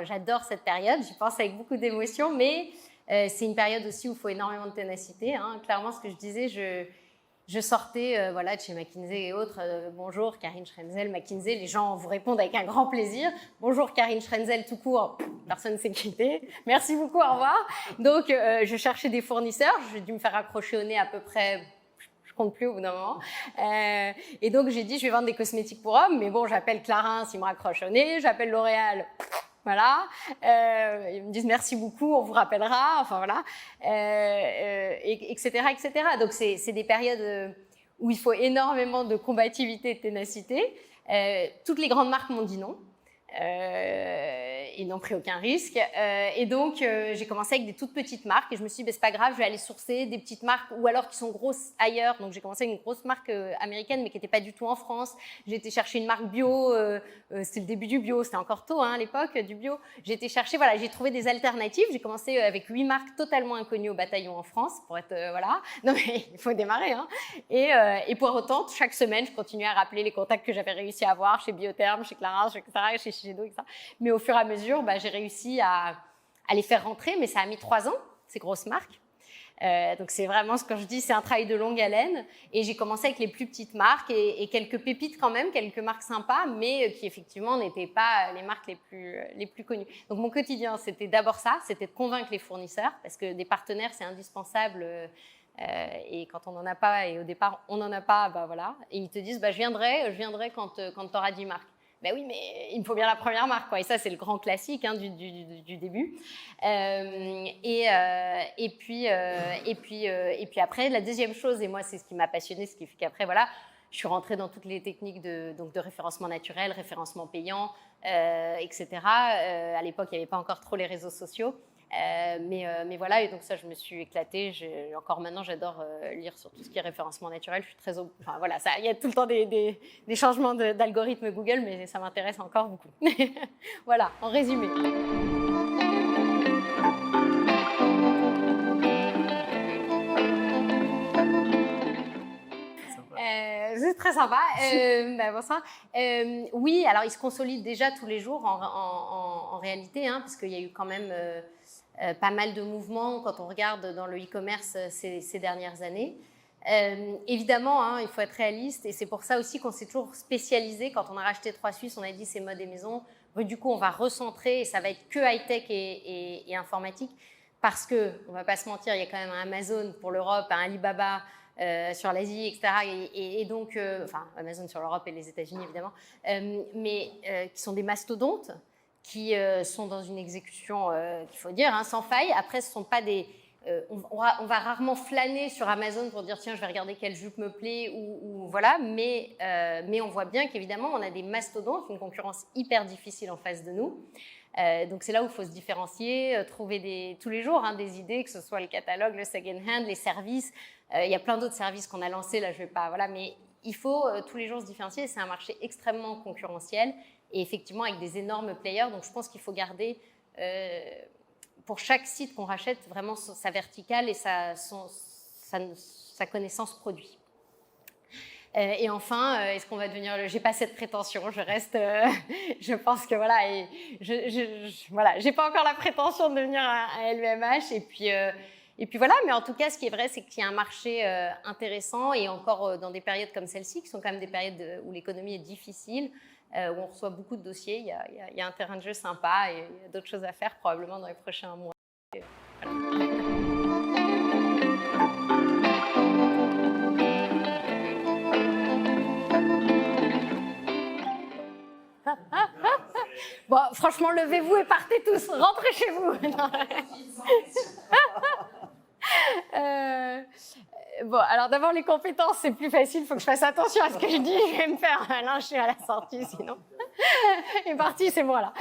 j'adore cette période. J'y pense avec beaucoup d'émotion, mais c'est une période aussi où il faut énormément de ténacité. Clairement, ce que je disais, je sortais de chez McKinsey et autres. Bonjour, Karine Schrenzel, McKinsey. Les gens vous répondent avec un grand plaisir. Bonjour, Karine Schrenzel, tout court. Personne ne s'est quitté. Merci beaucoup, au revoir. Donc, je cherchais des fournisseurs. J'ai dû me faire accrocher au nez à peu près... Je compte plus au bout d'un moment. Et donc, j'ai dit, je vais vendre des cosmétiques pour hommes. Mais bon, j'appelle Clarins, ils me raccrochent au nez. J'appelle L'Oréal. Voilà, ils me disent merci beaucoup, on vous rappellera, enfin voilà, etc., etc. Donc c'est des périodes où il faut énormément de combativité et de ténacité. Toutes les grandes marques m'ont dit non. Ils n'ont pris aucun risque. Et donc, j'ai commencé avec des toutes petites marques et je me suis dit, c'est pas grave, je vais aller sourcer des petites marques ou alors qui sont grosses ailleurs. Donc, j'ai commencé avec une grosse marque américaine mais qui n'était pas du tout en France. J'ai été chercher une marque bio. C'était le début du bio, c'était encore tôt à l'époque du bio. J'ai été chercher, voilà, j'ai trouvé des alternatives. J'ai commencé avec 8 marques totalement inconnues au bataillon en France pour être, voilà. Non mais il faut démarrer. Et pour autant, chaque semaine, je continuais à rappeler les contacts que j'avais réussi à avoir chez Biotherm, chez Clarins, chez Shiseido, etc. Mais au fur et à mesure, j'ai réussi à les faire rentrer, mais ça a mis 3 ans, ces grosses marques. Donc c'est vraiment ce que je dis, c'est un travail de longue haleine. Et j'ai commencé avec les plus petites marques et quelques pépites quand même, quelques marques sympas, mais qui effectivement n'étaient pas les marques les plus connues. Donc mon quotidien, c'était d'abord ça, c'était de convaincre les fournisseurs, parce que des partenaires, c'est indispensable. Et quand on n'en a pas, et au départ, on n'en a pas, voilà. Et ils te disent, je viendrai quand tu auras 10 marques. Ben oui, mais il me faut bien la première marque, quoi. Et ça, c'est le grand classique du début. Et puis après, la deuxième chose, et moi, c'est ce qui m'a passionnée, ce qui fait qu'après, voilà, je suis rentrée dans toutes les techniques de référencement naturel, référencement payant, etc. À l'époque, il n'y avait pas encore trop les réseaux sociaux. Mais voilà, et donc ça, je me suis éclatée. Encore maintenant, j'adore lire sur tout ce qui est référencement naturel. Je suis très... Enfin voilà, il y a tout le temps des changements d'algorithme Google, mais ça m'intéresse encore beaucoup. Voilà, en résumé. C'est très sympa. Bonsoir. Oui, alors il se consolide déjà tous les jours en réalité, parce qu'il y a eu quand même pas mal de mouvements quand on regarde dans le e-commerce ces dernières années. Évidemment, il faut être réaliste et c'est pour ça aussi qu'on s'est toujours spécialisé. Quand on a racheté 3 Suisses, on a dit c'est mode et maison. Du coup, on va recentrer et ça va être que high-tech et informatique. parce que, on ne va pas se mentir, il y a quand même un Amazon pour l'Europe, un Alibaba sur l'Asie, etc. Et donc, enfin, Amazon sur l'Europe et les États-Unis, évidemment, mais qui sont des mastodontes, qui sont dans une exécution, qu'il faut dire, hein, sans faille. Après, ce ne sont pas des... on va rarement flâner sur Amazon pour dire tiens, je vais regarder quelle jupe me plaît ou voilà, mais on voit bien qu'évidemment, on a des mastodontes, une concurrence hyper difficile en face de nous. Donc c'est là où il faut se différencier, trouver tous les jours des idées, que ce soit le catalogue, le second hand, les services. Il y a plein d'autres services qu'on a lancés, là je vais pas, voilà, mais il faut tous les jours se différencier. C'est un marché extrêmement concurrentiel et effectivement avec des énormes players. Donc je pense qu'il faut garder pour chaque site qu'on rachète vraiment sa verticale et sa connaissance produit. Et enfin, est-ce qu'on va devenir... J'ai pas cette prétention, je reste... je pense que voilà, et voilà, j'ai pas encore la prétention de devenir un LVMH. Et puis voilà, mais en tout cas, ce qui est vrai, c'est qu'il y a un marché intéressant et encore dans des périodes comme celle-ci, qui sont quand même des périodes où l'économie est difficile, où on reçoit beaucoup de dossiers, il y a un terrain de jeu sympa et il y a d'autres choses à faire probablement dans les prochains mois. Et voilà. Bon, franchement, levez-vous et partez tous, rentrez chez vous. Bon, alors d'abord les compétences, c'est plus facile, il faut que je fasse attention à ce que je dis, je vais me faire lyncher à la sortie sinon. Et parti, c'est moi là.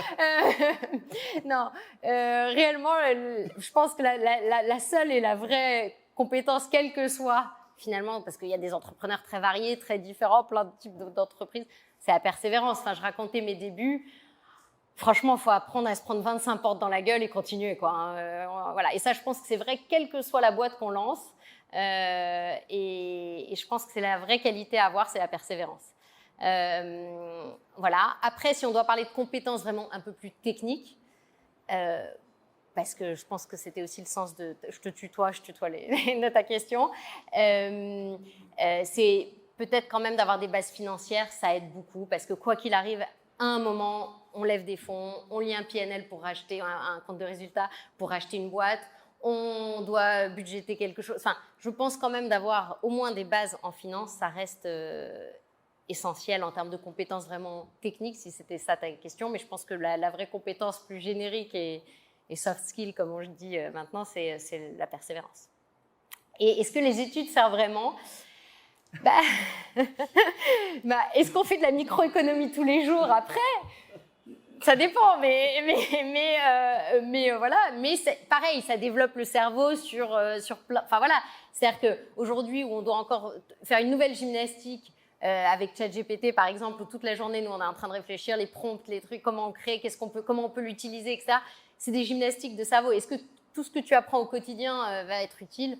Non, réellement, je pense que la seule et la vraie compétence, quelle que soit, finalement, parce qu'il y a des entrepreneurs très variés, très différents, plein de types d'entreprises, c'est la persévérance. Enfin, je racontais mes débuts. Franchement, il faut apprendre à se prendre 25 portes dans la gueule et continuer, quoi. Voilà. Et ça, je pense que c'est vrai, quelle que soit la boîte qu'on lance. Et je pense que c'est la vraie qualité à avoir, c'est la persévérance. Voilà. Après, si on doit parler de compétences vraiment un peu plus techniques, parce que je pense que c'était aussi le sens de... Je tutoie de ta question. C'est peut-être quand même d'avoir des bases financières, ça aide beaucoup, parce que quoi qu'il arrive, à un moment, on lève des fonds, on lit un PNL pour racheter un compte de résultat, pour racheter une boîte, on doit budgéter quelque chose. Enfin, je pense quand même d'avoir au moins des bases en finance, ça reste essentiel en termes de compétences vraiment techniques, si c'était ça ta question. Mais je pense que la vraie compétence plus générique et soft skill, comme on dit maintenant, c'est la persévérance. Et est-ce que les études servent vraiment ? Est-ce qu'on fait de la microéconomie tous les jours après ? Ça dépend, mais voilà. Mais pareil, ça développe le cerveau sur plein. Enfin voilà, c'est-à-dire qu'aujourd'hui, où on doit encore faire une nouvelle gymnastique avec ChatGPT, par exemple, où toute la journée, nous, on est en train de réfléchir, les prompts, les trucs, comment on crée, comment on peut l'utiliser, etc. C'est des gymnastiques de cerveau. Est-ce que tout ce que tu apprends au quotidien va être utile ?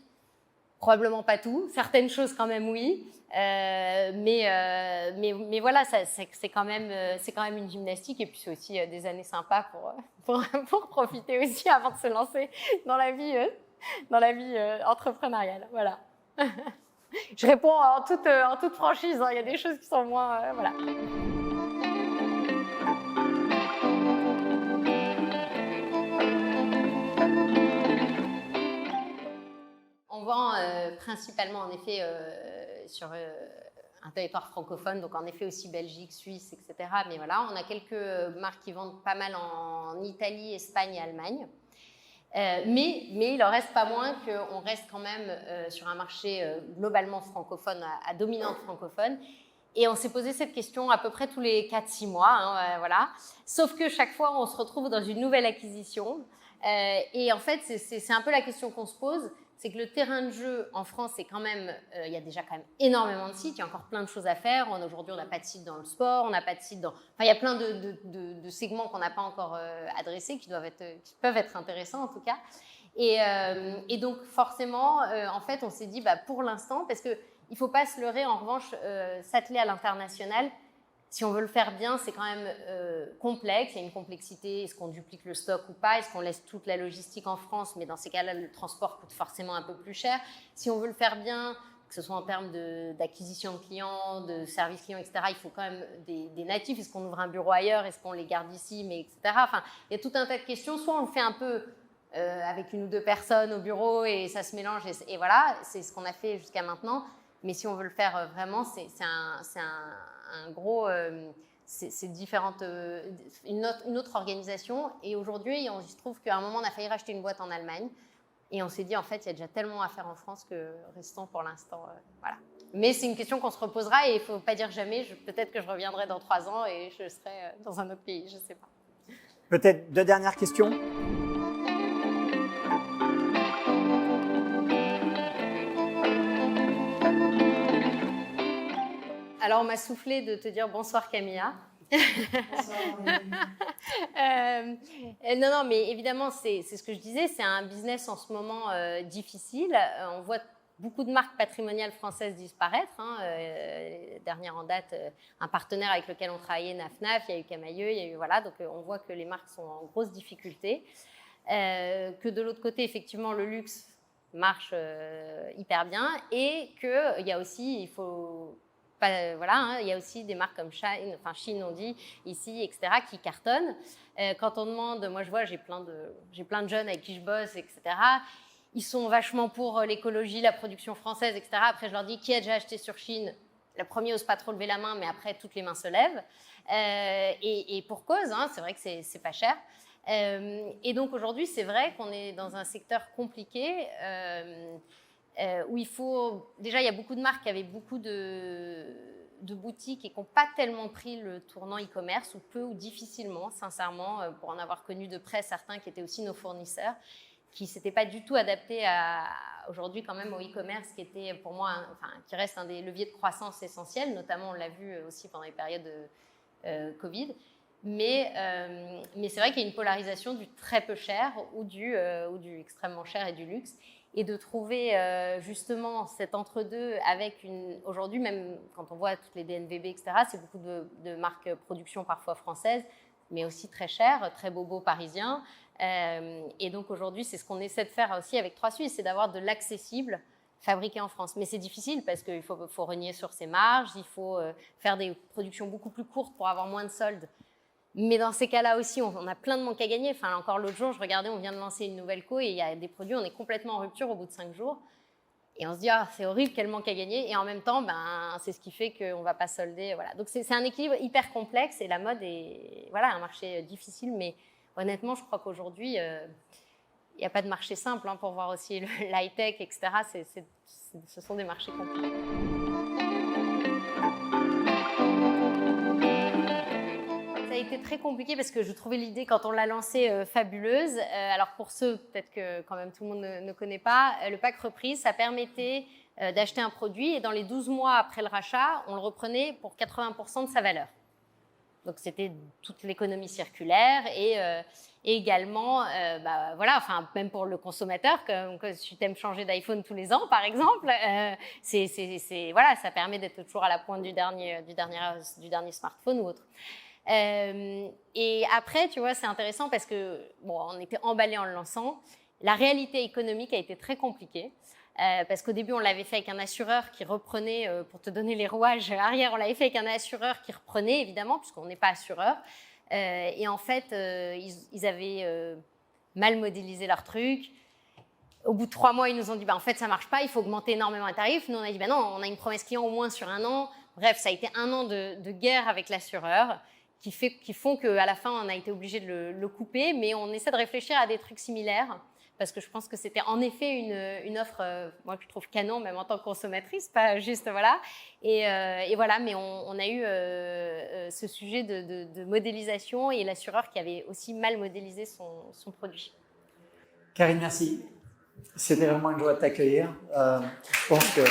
Probablement pas tout. Certaines choses, quand même, oui. Mais voilà, c'est quand même une gymnastique. Et puis, c'est aussi des années sympas pour profiter aussi avant de se lancer dans la vie entrepreneuriale. Voilà. Je réponds en toute franchise. Il y a des choses qui sont moins... voilà. On vend principalement, en effet, sur un territoire francophone, donc en effet aussi Belgique, Suisse, etc. Mais voilà, on a quelques marques qui vendent pas mal en Italie, Espagne et Allemagne. Mais il en reste pas moins qu'on reste quand même sur un marché globalement francophone, à dominante francophone. Et on s'est posé cette question à peu près tous les 4-6 mois. Voilà. Sauf que chaque fois, on se retrouve dans une nouvelle acquisition. Et en fait, c'est un peu la question qu'on se pose. C'est que le terrain de jeu en France, c'est quand même, il y a déjà quand même énormément de sites, il y a encore plein de choses à faire. Aujourd'hui, on n'a pas de site dans le sport, on n'a pas de site dans... Enfin, il y a plein de segments qu'on n'a pas encore adressés, qui peuvent être intéressants en tout cas. Et donc, forcément, en fait, on s'est dit, pour l'instant, parce qu'il ne faut pas se leurrer, en revanche, s'atteler à l'international, si on veut le faire bien, c'est quand même complexe. Il y a une complexité. Est-ce qu'on duplique le stock ou pas? Est-ce qu'on laisse toute la logistique en France? Mais dans ces cas-là, le transport coûte forcément un peu plus cher. Si on veut le faire bien, que ce soit en termes d'acquisition de clients, de service client, etc., il faut quand même des natifs. Est-ce qu'on ouvre un bureau ailleurs? Est-ce qu'on les garde ici? Mais etc. Enfin, il y a tout un tas de questions. Soit on le fait un peu avec 1 ou 2 personnes au bureau et ça se mélange et voilà, c'est ce qu'on a fait jusqu'à maintenant. Mais si on veut le faire vraiment, c'est un gros, c'est différente, une autre organisation. Et aujourd'hui, il se trouve qu'à un moment, on a failli racheter une boîte en Allemagne et on s'est dit en fait, il y a déjà tellement à faire en France que restons pour l'instant, voilà. Mais c'est une question qu'on se reposera et il ne faut pas dire jamais. Peut-être que je reviendrai dans 3 ans et je serai dans un autre pays, je ne sais pas. Peut-être 2 dernières questions. Alors, on m'a soufflé de te dire bonsoir Camilla. Non, mais évidemment, c'est ce que je disais, c'est un business en ce moment difficile. On voit beaucoup de marques patrimoniales françaises disparaître. Dernière en date, un partenaire avec lequel on travaillait, Naf, il y a eu Camaïeu, il y a eu voilà. Donc, on voit que les marques sont en grosse difficulté. Que de l'autre côté, effectivement, le luxe marche hyper bien et qu'il y a aussi, il y a aussi des marques comme Shein, on dit ici, etc., qui cartonnent. Quand on demande, moi je vois, j'ai plein de jeunes avec qui je bosse, etc., ils sont vachement pour l'écologie, la production française, etc. Après, je leur dis, qui a déjà acheté sur Shein? Le premier n'ose pas trop lever la main, mais après, toutes les mains se lèvent. Et pour cause, c'est vrai que c'est pas cher. Et donc aujourd'hui, c'est vrai qu'on est dans un secteur compliqué où il faut... Déjà, il y a beaucoup de marques qui avaient beaucoup de boutiques et qui n'ont pas tellement pris le tournant e-commerce, ou peu ou difficilement, sincèrement, pour en avoir connu de près certains qui étaient aussi nos fournisseurs, qui ne s'étaient pas du tout adaptés aujourd'hui quand même au e-commerce, qui était pour moi, qui reste un des leviers de croissance essentiels, notamment on l'a vu aussi pendant les périodes de Covid. Mais c'est vrai qu'il y a une polarisation du très peu cher ou du extrêmement cher et du luxe. Et de trouver justement cet entre-deux avec aujourd'hui, même quand on voit toutes les DNVB, etc., c'est beaucoup de marques production parfois françaises, mais aussi très chères, très bobos parisiens. Et donc aujourd'hui, c'est ce qu'on essaie de faire aussi avec 3 Suisses, c'est d'avoir de l'accessible fabriqué en France. Mais c'est difficile parce qu'il faut renier sur ses marges, il faut faire des productions beaucoup plus courtes pour avoir moins de soldes. Mais dans ces cas-là aussi, on a plein de manques à gagner. Enfin, encore l'autre jour, je regardais, on vient de lancer une nouvelle co et il y a des produits, on est complètement en rupture au bout de 5 jours. Et on se dit, c'est horrible, quel manque à gagner. Et en même temps, c'est ce qui fait qu'on ne va pas solder. Voilà. Donc, c'est un équilibre hyper complexe et la mode est un marché difficile. Mais honnêtement, je crois qu'aujourd'hui, il n'y a pas de marché simple pour voir aussi l'high-tech, etc. Ce sont des marchés compliqués. Ça a été très compliqué parce que je trouvais l'idée, quand on l'a lancée, fabuleuse. Alors pour ceux, peut-être que quand même tout le monde ne connaît pas, le pack reprise, ça permettait d'acheter un produit et dans les 12 mois après le rachat, on le reprenait pour 80% de sa valeur. Donc c'était toute l'économie circulaire et également, même pour le consommateur, que si tu aimes changer d'iPhone tous les ans, par exemple, ça permet d'être toujours à la pointe du dernier smartphone ou autre. Et après, tu vois, c'est intéressant parce que, on était emballés en le lançant. La réalité économique a été très compliquée. Parce qu'au début, on l'avait fait avec un assureur qui reprenait, pour te donner les rouages arrière, on l'avait fait avec un assureur qui reprenait, évidemment, puisqu'on n'est pas assureur. Et en fait, ils avaient mal modélisé leur truc. Au bout de 3 mois, ils nous ont dit, en fait, ça ne marche pas, il faut augmenter énormément les tarifs. Nous, on a dit, non, on a une promesse client au moins sur 1 an. Bref, ça a été 1 an de guerre avec l'assureur qui font qu'à la fin, on a été obligé de le couper. Mais on essaie de réfléchir à des trucs similaires. Parce que je pense que c'était en effet une offre, moi que je trouve canon, même en tant que consommatrice, pas juste, voilà. Et voilà, mais on a eu ce sujet de modélisation et l'assureur qui avait aussi mal modélisé son produit. Karine, merci. C'était vraiment une joie de t'accueillir. Je pense que...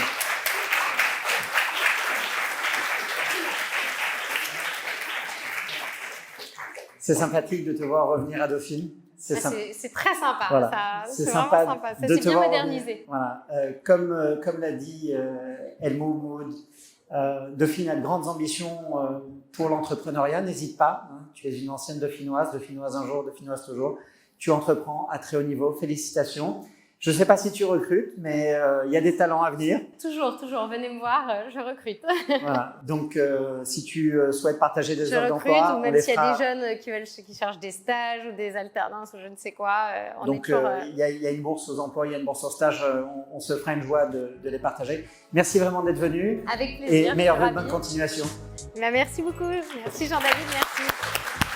C'est sympathique de te voir revenir à Dauphine. C'est très sympa. Voilà. C'est vraiment sympa. Ça s'est bien modernisé. Voilà. Comme l'a dit Helmut Mood, Dauphine a de grandes ambitions pour l'entrepreneuriat. N'hésite pas. Tu es une ancienne dauphinoise un jour, dauphinoise toujours. Tu entreprends à très haut niveau. Félicitations. Je ne sais pas si tu recrutes, mais il y a des talents à venir. Toujours, venez me voir, je recrute. Voilà. Donc, si tu souhaites partager des offres recrute, d'emploi, ou même s'il y a des jeunes qui cherchent des stages ou des alternances ou je ne sais quoi, donc, il y a une bourse aux emplois, il y a une bourse aux stages, on se fera une joie de les partager. Merci vraiment d'être venu. Avec plaisir. Et meilleurs vœux de bonne continuation. Merci beaucoup. Merci Jean-David, merci.